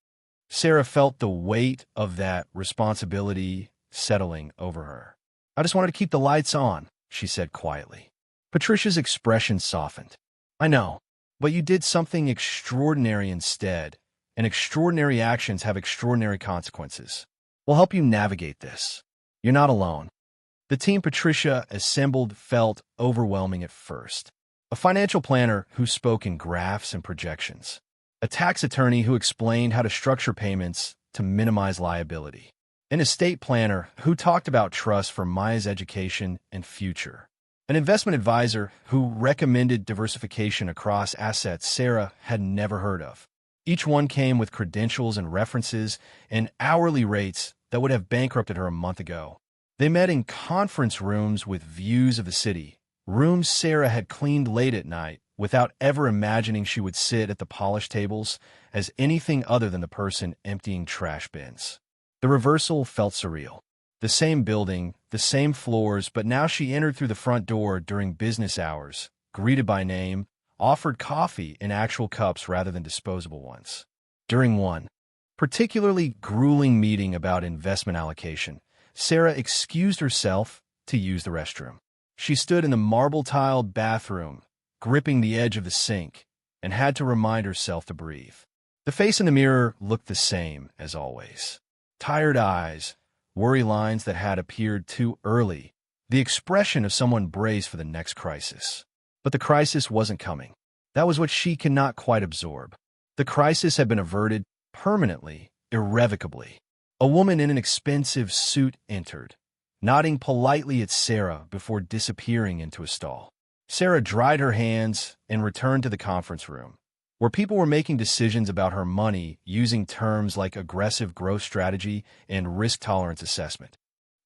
Sarah felt the weight of that responsibility settling over her. "I just wanted to keep the lights on," she said quietly. Patricia's expression softened. "I know, but you did something extraordinary instead, and extraordinary actions have extraordinary consequences. We'll help you navigate this. You're not alone." The team Patricia assembled felt overwhelming at first. A financial planner who spoke in graphs and projections. A tax attorney who explained how to structure payments to minimize liability. An estate planner who talked about trust for Maya's education and future. An investment advisor who recommended diversification across assets Sarah had never heard of. Each one came with credentials and references and hourly rates that would have bankrupted her a month ago. They met in conference rooms with views of the city, rooms Sarah had cleaned late at night without ever imagining she would sit at the polished tables as anything other than the person emptying trash bins. The reversal felt surreal. The same building, the same floors, but now she entered through the front door during business hours, greeted by name, offered coffee in actual cups rather than disposable ones. During one particularly grueling meeting about investment allocation, Sarah excused herself to use the restroom. She stood in the marble-tiled bathroom, gripping the edge of the sink, and had to remind herself to breathe. The face in the mirror looked the same as always. Tired eyes, worry lines that had appeared too early, the expression of someone braced for the next crisis. But the crisis wasn't coming. That was what she could not quite absorb. The crisis had been averted permanently, irrevocably. A woman in an expensive suit entered, nodding politely at Sarah before disappearing into a stall. Sarah dried her hands and returned to the conference room, where people were making decisions about her money using terms like aggressive growth strategy and risk tolerance assessment.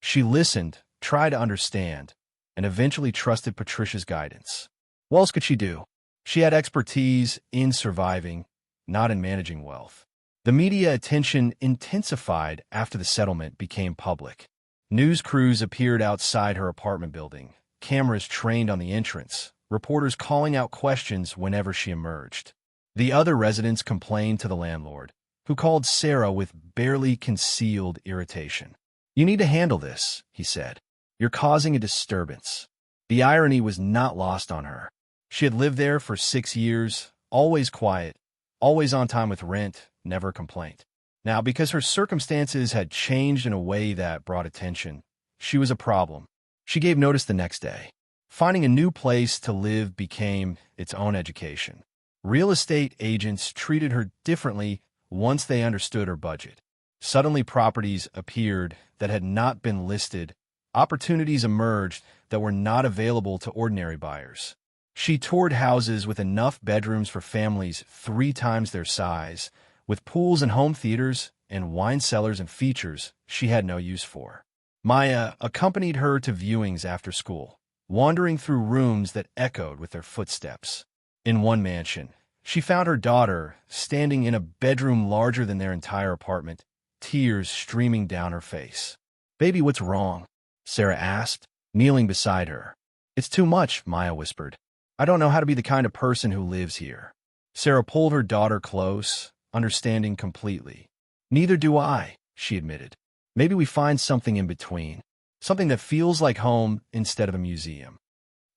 She listened, tried to understand, and eventually trusted Patricia's guidance. What else could she do? She had expertise in surviving, not in managing wealth. The media attention intensified after the settlement became public. News crews appeared outside her apartment building, cameras trained on the entrance, reporters calling out questions whenever she emerged. The other residents complained to the landlord, who called Sarah with barely concealed irritation. "You need to handle this," he said. "You're causing a disturbance." The irony was not lost on her. She had lived there for 6 years, always quiet, always on time with rent, never a complaint. Now, because her circumstances had changed in a way that brought attention, she was a problem. She gave notice the next day. Finding a new place to live became its own education. Real estate agents treated her differently once they understood her budget. Suddenly, properties appeared that had not been listed. Opportunities emerged that were not available to ordinary buyers. She toured houses with enough bedrooms for families 3 times their size, with pools and home theaters and wine cellars and features she had no use for. Maya accompanied her to viewings after school, wandering through rooms that echoed with their footsteps. In one mansion, she found her daughter standing in a bedroom larger than their entire apartment, tears streaming down her face. "Baby, what's wrong?" Sarah asked, kneeling beside her. "It's too much," Maya whispered. "I don't know how to be the kind of person who lives here." Sarah pulled her daughter close, understanding completely. "Neither do I," she admitted. "Maybe we find something in between, something that feels like home instead of a museum."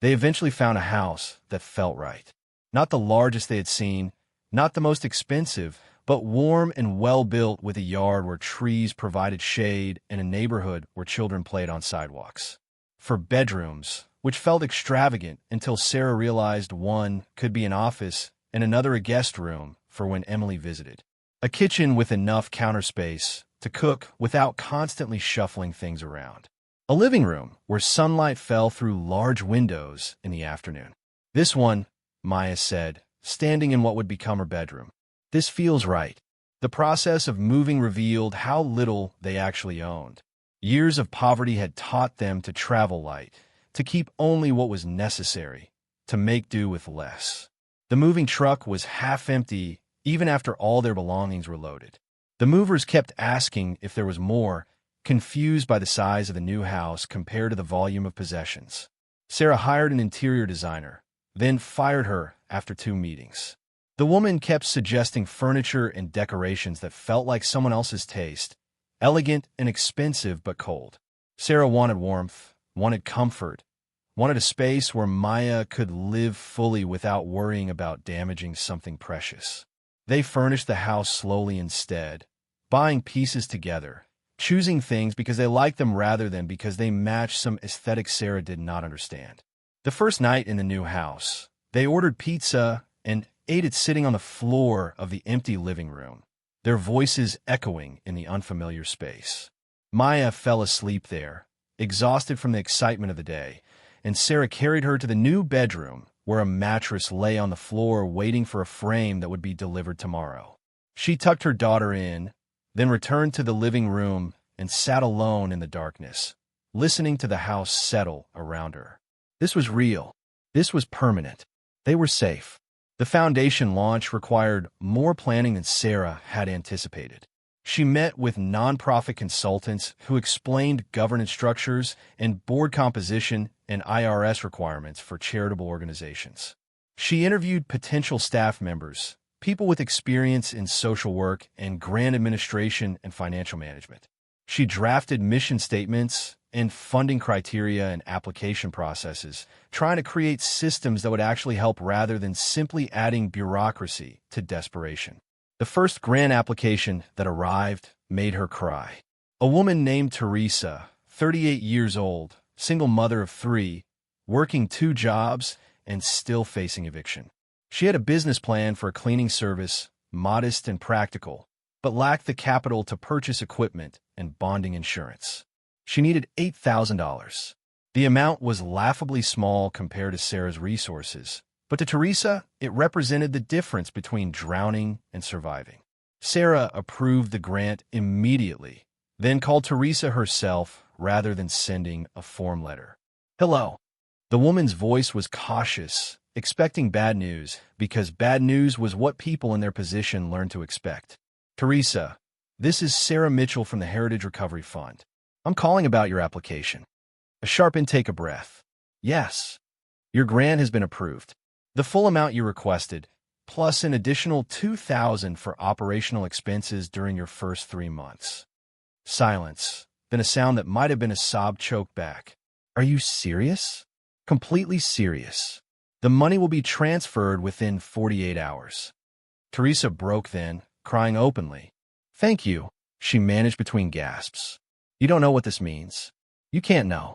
They eventually found a house that felt right. Not the largest they had seen, not the most expensive, but warm and well-built with a yard where trees provided shade and a neighborhood where children played on sidewalks. For bedrooms, which felt extravagant until Sarah realized one could be an office and another a guest room for when Emily visited. A kitchen with enough counter space to cook without constantly shuffling things around. A living room where sunlight fell through large windows in the afternoon. This one, Maya said, standing in what would become her bedroom. This feels right. The process of moving revealed how little they actually owned. Years of poverty had taught them to travel light, to keep only what was necessary, to make do with less. The moving truck was half empty even after all their belongings were loaded. The movers kept asking if there was more, confused by the size of the new house compared to the volume of possessions. Sarah hired an interior designer, then fired her after 2 meetings. The woman kept suggesting furniture and decorations that felt like someone else's taste, elegant and expensive but cold. Sarah wanted warmth, wanted comfort, wanted a space where Maya could live fully without worrying about damaging something precious. They furnished the house slowly instead, buying pieces together, choosing things because they liked them rather than because they matched some aesthetic Sarah did not understand. The first night in the new house, they ordered pizza and ate it sitting on the floor of the empty living room, their voices echoing in the unfamiliar space. Maya fell asleep there, exhausted from the excitement of the day, and Sarah carried her to the new bedroom where a mattress lay on the floor waiting for a frame that would be delivered tomorrow. She tucked her daughter in, then returned to the living room and sat alone in the darkness, listening to the house settle around her. This was real. This was permanent. They were safe. The foundation launch required more planning than Sarah had anticipated. She met with nonprofit consultants who explained governance structures and board composition and IRS requirements for charitable organizations. She interviewed potential staff members, people with experience in social work and grant administration and financial management. She drafted mission statements and funding criteria and application processes, trying to create systems that would actually help rather than simply adding bureaucracy to desperation. The first grant application that arrived made her cry. A woman named Teresa, 38 years old, single mother of 3, working 2 jobs and still facing eviction. She had a business plan for a cleaning service, modest and practical, but lacked the capital to purchase equipment and bonding insurance. She needed $8,000. The amount was laughably small compared to Sarah's resources, but to Teresa, it represented the difference between drowning and surviving. Sarah approved the grant immediately, then called Teresa herself rather than sending a form letter. "Hello." The woman's voice was cautious, expecting bad news, because bad news was what people in their position learned to expect. "Teresa, this is Sarah Mitchell from the Heritage Recovery Fund. I'm calling about your application." A sharp intake of breath. "Yes, your grant has been approved. The full amount you requested, plus an additional $2,000 for operational expenses during your first 3 months." Silence, then a sound that might have been a sob choked back. "Are you serious?" "Completely serious. The money will be transferred within 48 hours. Teresa broke then, crying openly. "Thank you," she managed between gasps. "You don't know what this means. You can't know."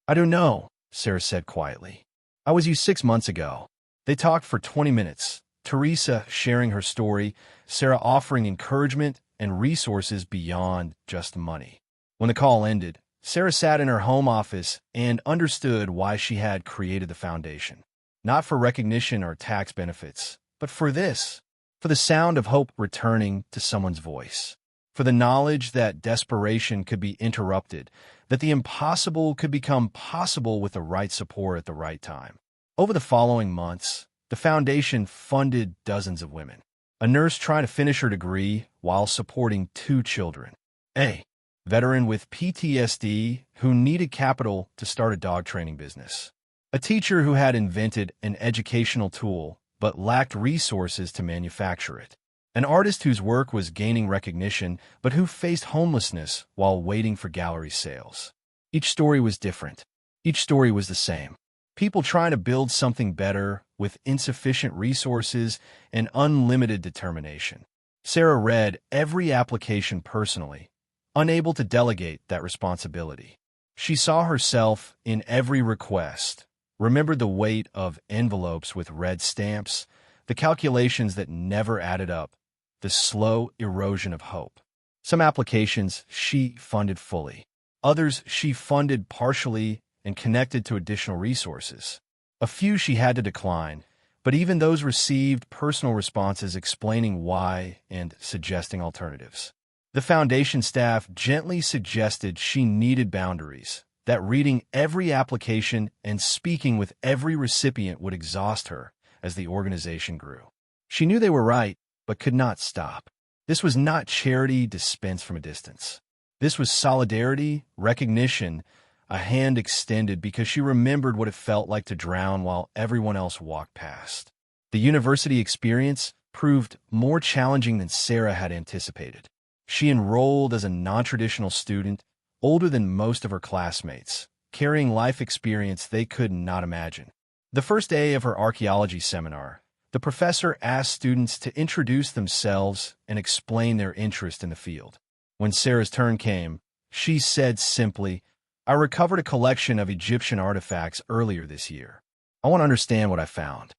"I do know," Sarah said quietly. "I was you 6 months ago." They talked for 20 minutes, Teresa sharing her story, Sarah offering encouragement and resources beyond just money. When the call ended, Sarah sat in her home office and understood why she had created the foundation. Not for recognition or tax benefits, but for this, for the sound of hope returning to someone's voice, for the knowledge that desperation could be interrupted, that the impossible could become possible with the right support at the right time. Over the following months, the foundation funded dozens of women. A nurse trying to finish her degree while supporting 2 children. A veteran with PTSD who needed capital to start a dog training business. A teacher who had invented an educational tool but lacked resources to manufacture it. An artist whose work was gaining recognition but who faced homelessness while waiting for gallery sales. Each story was different. Each story was the same. People trying to build something better with insufficient resources and unlimited determination. Sarah read every application personally, unable to delegate that responsibility. She saw herself in every request, remembered the weight of envelopes with red stamps, the calculations that never added up, the slow erosion of hope. Some applications she funded fully. Others she funded partially and connected to additional resources. A few she had to decline, but even those received personal responses explaining why and suggesting alternatives. The foundation staff gently suggested she needed boundaries, that reading every application and speaking with every recipient would exhaust her as the organization grew. She knew they were right, but could not stop. This was not charity dispensed from a distance. This was solidarity, recognition, a hand extended because she remembered what it felt like to drown while everyone else walked past. The university experience proved more challenging than Sarah had anticipated. She enrolled as a non-traditional student, older than most of her classmates, carrying life experience they could not imagine. The first day of her archaeology seminar, the professor asked students to introduce themselves and explain their interest in the field. When Sarah's turn came, she said simply, "I recovered a collection of Egyptian artifacts earlier this year. I want to understand what I found."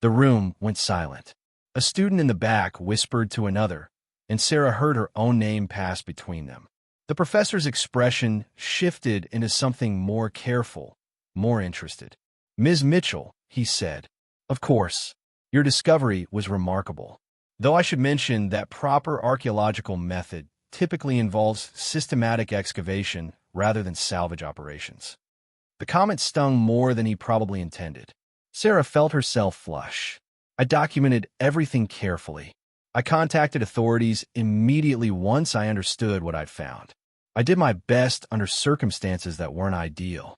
The room went silent. A student in the back whispered to another, and Sarah heard her own name pass between them. The professor's expression shifted into something more careful, more interested. "Ms. Mitchell," he said, "of course, your discovery was remarkable. Though I should mention that proper archaeological method typically involves systematic excavation rather than salvage operations." The comment stung more than he probably intended. Sarah felt herself flush. "I documented everything carefully. I contacted authorities immediately once I understood what I'd found. I did my best under circumstances that weren't ideal."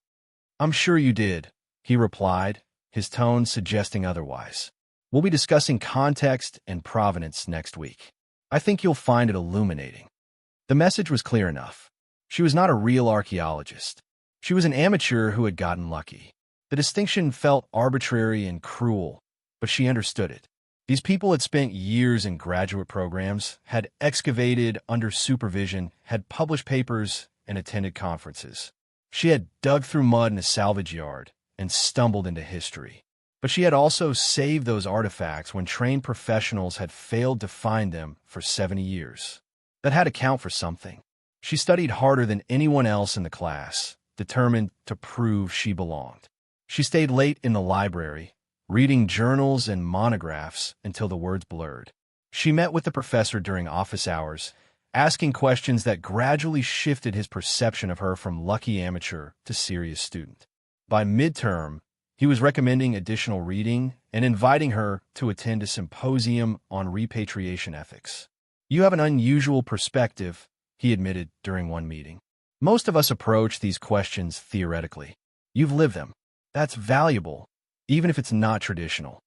"I'm sure you did," he replied, his tone suggesting otherwise. "We'll be discussing context and provenance next week. I think you'll find it illuminating." The message was clear enough. She was not a real archaeologist. She was an amateur who had gotten lucky. The distinction felt arbitrary and cruel, but she understood it. These people had spent years in graduate programs, had excavated under supervision, had published papers, and attended conferences. She had dug through mud in a salvage yard and stumbled into history. But she had also saved those artifacts when trained professionals had failed to find them for 70 years. That had to count for something. She studied harder than anyone else in the class, determined to prove she belonged. She stayed late in the library, reading journals and monographs until the words blurred. She met with the professor during office hours, asking questions that gradually shifted his perception of her from lucky amateur to serious student. By midterm, he was recommending additional reading and inviting her to attend a symposium on repatriation ethics. "You have an unusual perspective," he admitted during one meeting. "Most of us approach these questions theoretically. You've lived them. That's valuable, even if it's not traditional."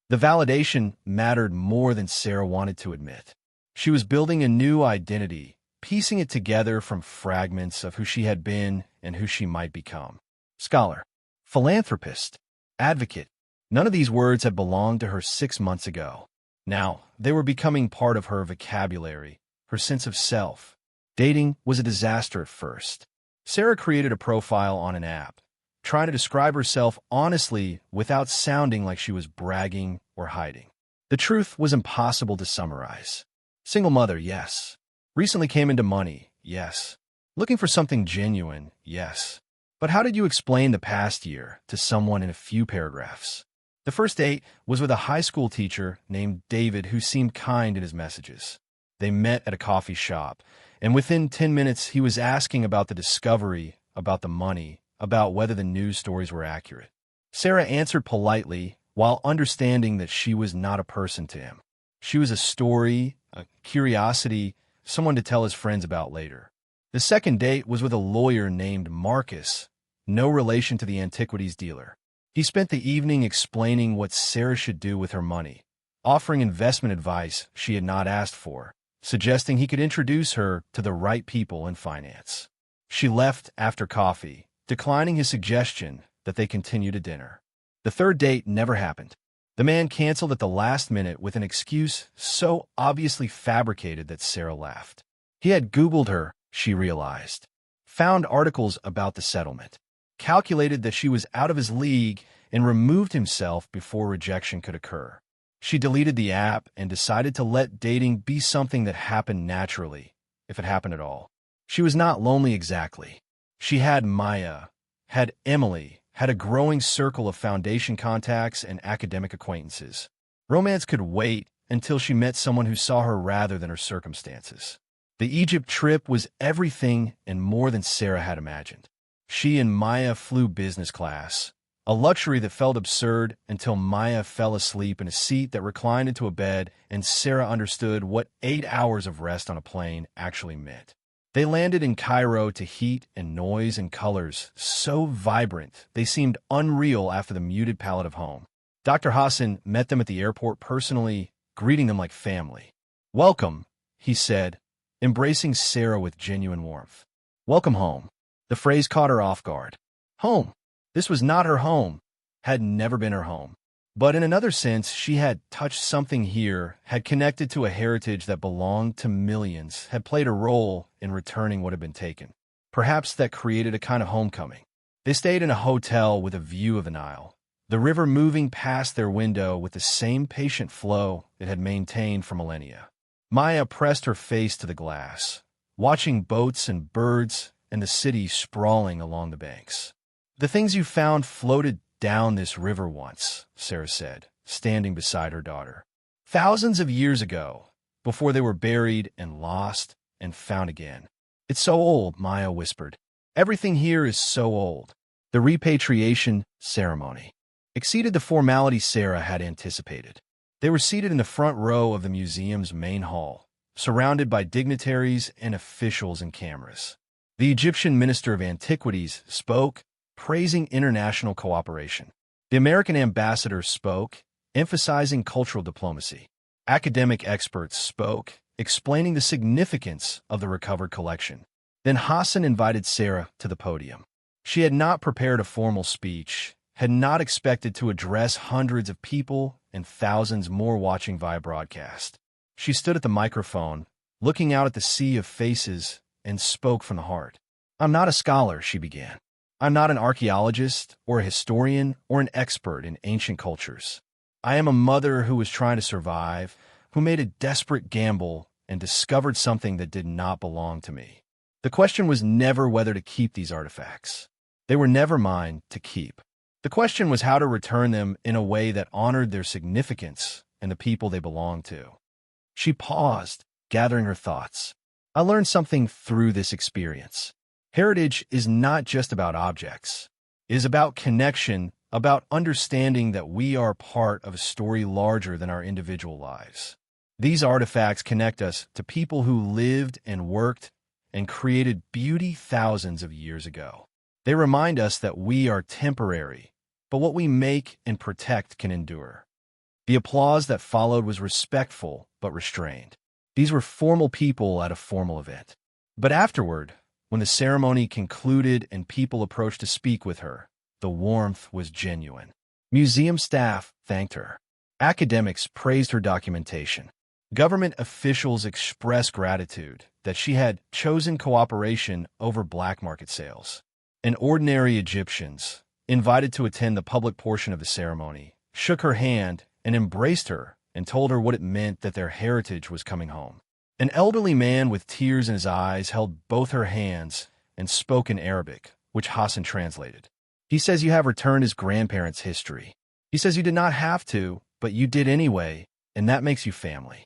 The validation mattered more than Sarah wanted to admit. She was building a new identity, piecing it together from fragments of who she had been and who she might become. Scholar, philanthropist, advocate. None of these words had belonged to her 6 months ago. Now, they were becoming part of her vocabulary, her sense of self. Dating was a disaster at first. Sarah created a profile on an app, trying to describe herself honestly without sounding like she was bragging or hiding. The truth was impossible to summarize. Single mother, yes. Recently came into money, yes. Looking for something genuine, yes. But how did you explain the past year to someone in a few paragraphs? The first date was with a high school teacher named David who seemed kind in his messages. They met at a coffee shop, and within 10 minutes he was asking about the discovery, about the money, about whether the news stories were accurate. Sarah answered politely while understanding that she was not a person to him. She was a story, a curiosity, someone to tell his friends about later. The second date was with a lawyer named Marcus, no relation to the antiquities dealer. He spent the evening explaining what Sarah should do with her money, offering investment advice she had not asked for, suggesting he could introduce her to the right people in finance. She left after coffee, declining his suggestion that they continue to dinner. The third date never happened. The man canceled at the last minute with an excuse so obviously fabricated that Sarah laughed. He had Googled her, she realized, found articles about the settlement, calculated that she was out of his league, and removed himself before rejection could occur. She deleted the app and decided to let dating be something that happened naturally, if it happened at all. She was not lonely exactly. She had Maya, had Emily, had a growing circle of foundation contacts and academic acquaintances. Romance could wait until she met someone who saw her rather than her circumstances. The Egypt trip was everything and more than Sarah had imagined. She and Maya flew business class, a luxury that felt absurd until Maya fell asleep in a seat that reclined into a bed and Sarah understood what 8 hours of rest on a plane actually meant. They landed in Cairo to heat and noise and colors so vibrant they seemed unreal after the muted palette of home. Dr. Hassan met them at the airport personally, greeting them like family. "Welcome," he said, embracing Sarah with genuine warmth. "Welcome home." The phrase caught her off guard. Home. This was not her home, had never been her home. But in another sense, she had touched something here, had connected to a heritage that belonged to millions, had played a role in returning what had been taken. Perhaps that created a kind of homecoming. They stayed in a hotel with a view of the Nile, the river moving past their window with the same patient flow it had maintained for millennia. Maya pressed her face to the glass, watching boats and birds and the city sprawling along the banks. "The things you found floated down this river once," Sarah said, standing beside her daughter. "Thousands of years ago, before they were buried and lost and found again." "It's so old," Maya whispered. "Everything here is so old." The repatriation ceremony exceeded the formality Sarah had anticipated. They were seated in the front row of the museum's main hall, surrounded by dignitaries and officials and cameras. The Egyptian Minister of Antiquities spoke, praising international cooperation. The American ambassador spoke, emphasizing cultural diplomacy. Academic experts spoke, explaining the significance of the recovered collection. Then Hassan invited Sarah to the podium. She had not prepared a formal speech, had not expected to address hundreds of people and thousands more watching via broadcast. She stood at the microphone, looking out at the sea of faces, and spoke from the heart. "I'm not a scholar," she began. "I'm not an archaeologist or a historian or an expert in ancient cultures. I am a mother who was trying to survive, who made a desperate gamble and discovered something that did not belong to me. The question was never whether to keep these artifacts. They were never mine to keep. The question was how to return them in a way that honored their significance and the people they belonged to." She paused, gathering her thoughts. "I learned something through this experience. Heritage is not just about objects. It is about connection, about understanding that we are part of a story larger than our individual lives. These artifacts connect us to people who lived and worked and created beauty thousands of years ago. They remind us that we are temporary, but what we make and protect can endure." The applause that followed was respectful but restrained. These were formal people at a formal event. But afterward, when the ceremony concluded and people approached to speak with her, the warmth was genuine. Museum staff thanked her. Academics praised her documentation. Government officials expressed gratitude that she had chosen cooperation over black market sales. And ordinary Egyptians, invited to attend the public portion of the ceremony, shook her hand and embraced her and told her what it meant that their heritage was coming home. An elderly man with tears in his eyes held both her hands and spoke in Arabic, which Hassan translated. "He says you have returned his grandparents' history. He says you did not have to, but you did anyway, and that makes you family."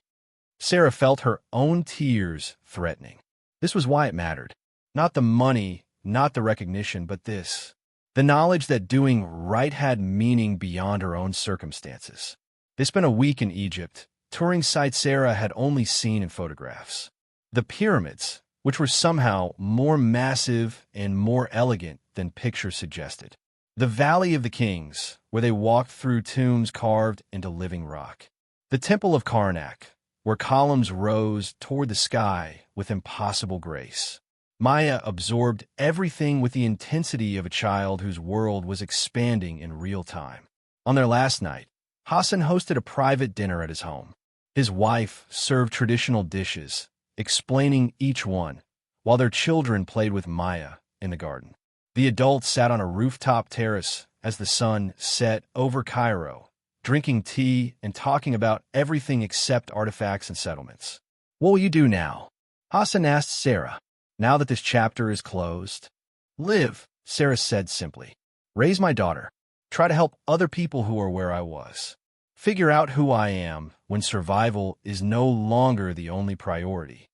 Sarah felt her own tears threatening. This was why it mattered. Not the money, not the recognition, but this. The knowledge that doing right had meaning beyond her own circumstances. They spent a week in Egypt, touring sites Sarah had only seen in photographs. The pyramids, which were somehow more massive and more elegant than pictures suggested. The Valley of the Kings, where they walked through tombs carved into living rock. The Temple of Karnak, where columns rose toward the sky with impossible grace. Maya absorbed everything with the intensity of a child whose world was expanding in real time. On their last night, Hassan hosted a private dinner at his home. His wife served traditional dishes, explaining each one, while their children played with Maya in the garden. The adults sat on a rooftop terrace as the sun set over Cairo, drinking tea and talking about everything except artifacts and settlements. "What will you do now?" Hassan asked Sarah. "Now that this chapter is closed?" "Live," Sarah said simply. Raise my daughter. Try to help other people who are where I was. Figure out who I am when survival is no longer the only priority.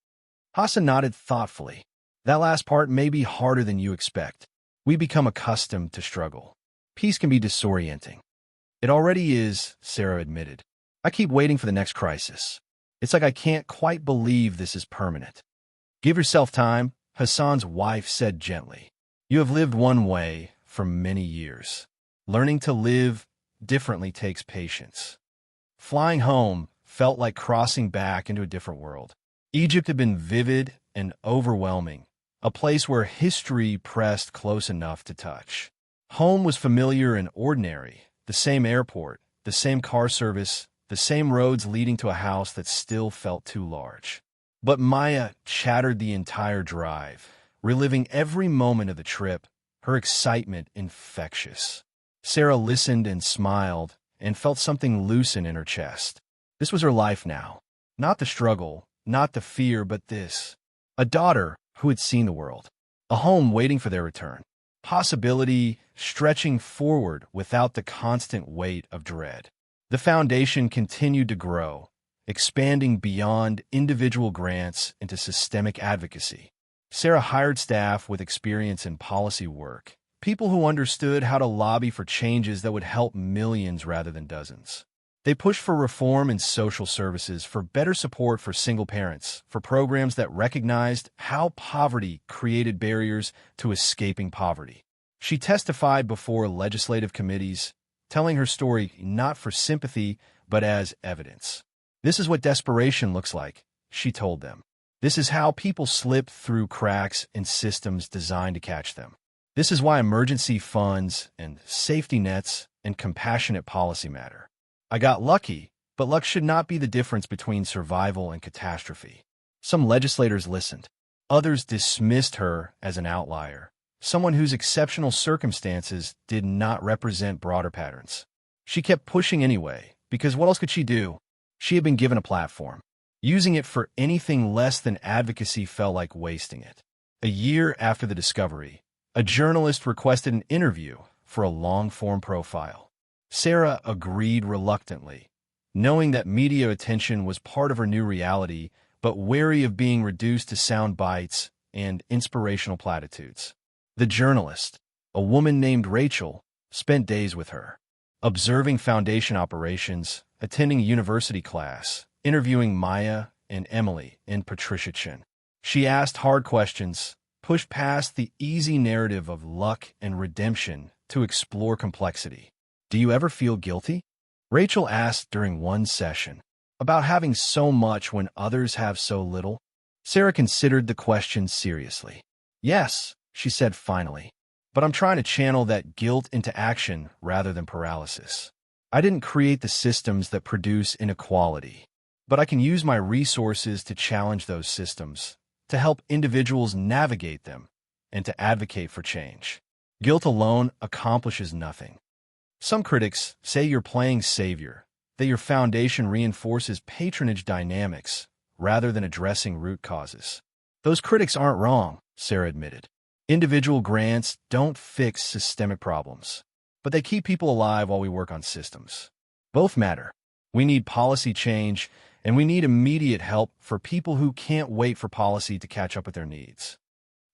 Hassan nodded thoughtfully. That last part may be harder than you expect. We become accustomed to struggle. Peace can be disorienting. It already is, Sarah admitted. I keep waiting for the next crisis. It's like I can't quite believe this is permanent. Give yourself time, Hassan's wife said gently. You have lived one way for many years. Learning to live differently takes patience. Flying home felt like crossing back into a different world. Egypt had been vivid and overwhelming, a place where history pressed close enough to touch. Home was familiar and ordinary, the same airport, the same car service, the same roads leading to a house that still felt too large. But Maya chattered the entire drive, reliving every moment of the trip, her excitement infectious. Sarah listened and smiled and felt something loosen in her chest. This was her life now. Not the struggle, not the fear, but this. A daughter who had seen the world. A home waiting for their return. Possibility stretching forward without the constant weight of dread. The foundation continued to grow, expanding beyond individual grants into systemic advocacy. Sarah hired staff with experience in policy work, people who understood how to lobby for changes that would help millions rather than dozens. They pushed for reform in social services, for better support for single parents, for programs that recognized how poverty created barriers to escaping poverty. She testified before legislative committees, telling her story not for sympathy, but as evidence. This is what desperation looks like, she told them. This is how people slip through cracks in systems designed to catch them. This is why emergency funds and safety nets and compassionate policy matter. I got lucky, but luck should not be the difference between survival and catastrophe. Some legislators listened. Others dismissed her as an outlier, someone whose exceptional circumstances did not represent broader patterns. She kept pushing anyway, because what else could she do? She had been given a platform. Using it for anything less than advocacy felt like wasting it. A year after the discovery, a journalist requested an interview for a long-form profile. Sarah agreed reluctantly, knowing that media attention was part of her new reality, but wary of being reduced to sound bites and inspirational platitudes. The journalist, a woman named Rachel, spent days with her, observing foundation operations, attending a university class, interviewing Maya and Emily and Patricia Chin. She asked hard questions, pushed past the easy narrative of luck and redemption to explore complexity. Do you ever feel guilty? Rachel asked during one session, about having so much when others have so little. Sarah considered the question seriously. Yes, she said finally, but I'm trying to channel that guilt into action rather than paralysis. I didn't create the systems that produce inequality, but I can use my resources to challenge those systems, to help individuals navigate them, and to advocate for change. Guilt alone accomplishes nothing. Some critics say you're playing savior, that your foundation reinforces patronage dynamics rather than addressing root causes. Those critics aren't wrong, Sarah admitted. Individual grants don't fix systemic problems, but they keep people alive while we work on systems. Both matter. We need policy change, and we need immediate help for people who can't wait for policy to catch up with their needs.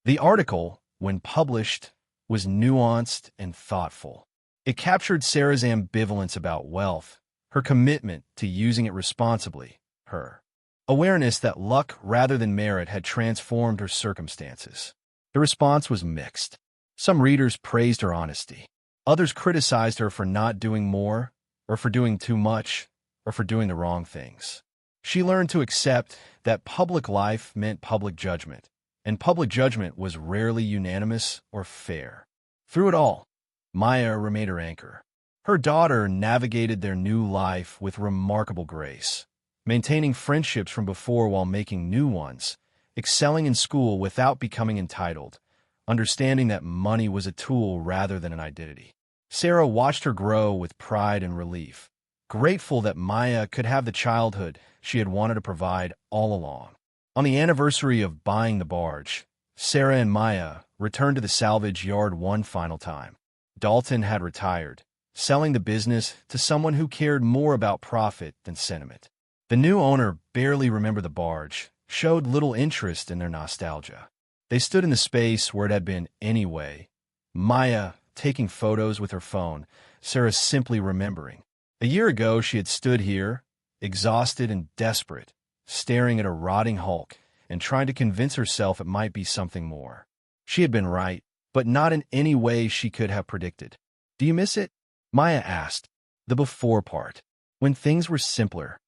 The article, when published, was nuanced and thoughtful. It captured Sarah's ambivalence about wealth, her commitment to using it responsibly, her awareness that luck rather than merit had transformed her circumstances. The response was mixed. Some readers praised her honesty. Others criticized her for not doing more, or for doing too much, or for doing the wrong things. She learned to accept that public life meant public judgment, and public judgment was rarely unanimous or fair. Through it all, Maya remained her anchor. Her daughter navigated their new life with remarkable grace, maintaining friendships from before while making new ones, excelling in school without becoming entitled, understanding that money was a tool rather than an identity. Sarah watched her grow with pride and relief, grateful that Maya could have the childhood she had wanted to provide all along. On the anniversary of buying the barge, Sarah and Maya returned to the salvage yard one final time. Dalton had retired, selling the business to someone who cared more about profit than sentiment. The new owner barely remembered the barge, showed little interest in their nostalgia. They stood in the space where it had been anyway. Maya taking photos with her phone, Sarah simply remembering. A year ago, she had stood here, exhausted and desperate, staring at a rotting hulk and trying to convince herself it might be something more. She had been right, but not in any way she could have predicted. "Do you miss it?" Maya asked. "The before part, when things were simpler."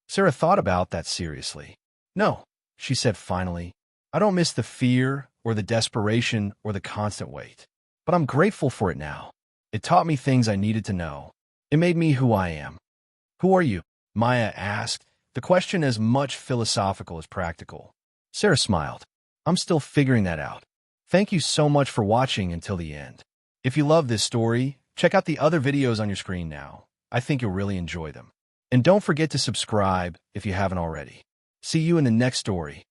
Sarah thought about that seriously. "No," she said finally. "I don't miss the fear or the desperation or the constant wait. But I'm grateful for it now. It taught me things I needed to know. It made me who I am." "Who are you?" Maya asked, the question as much philosophical as practical. Sarah smiled. "I'm still figuring that out. Thank you so much for watching until the end. If you love this story, check out the other videos on your screen now. I think you'll really enjoy them. And don't forget to subscribe if you haven't already. See you in the next story.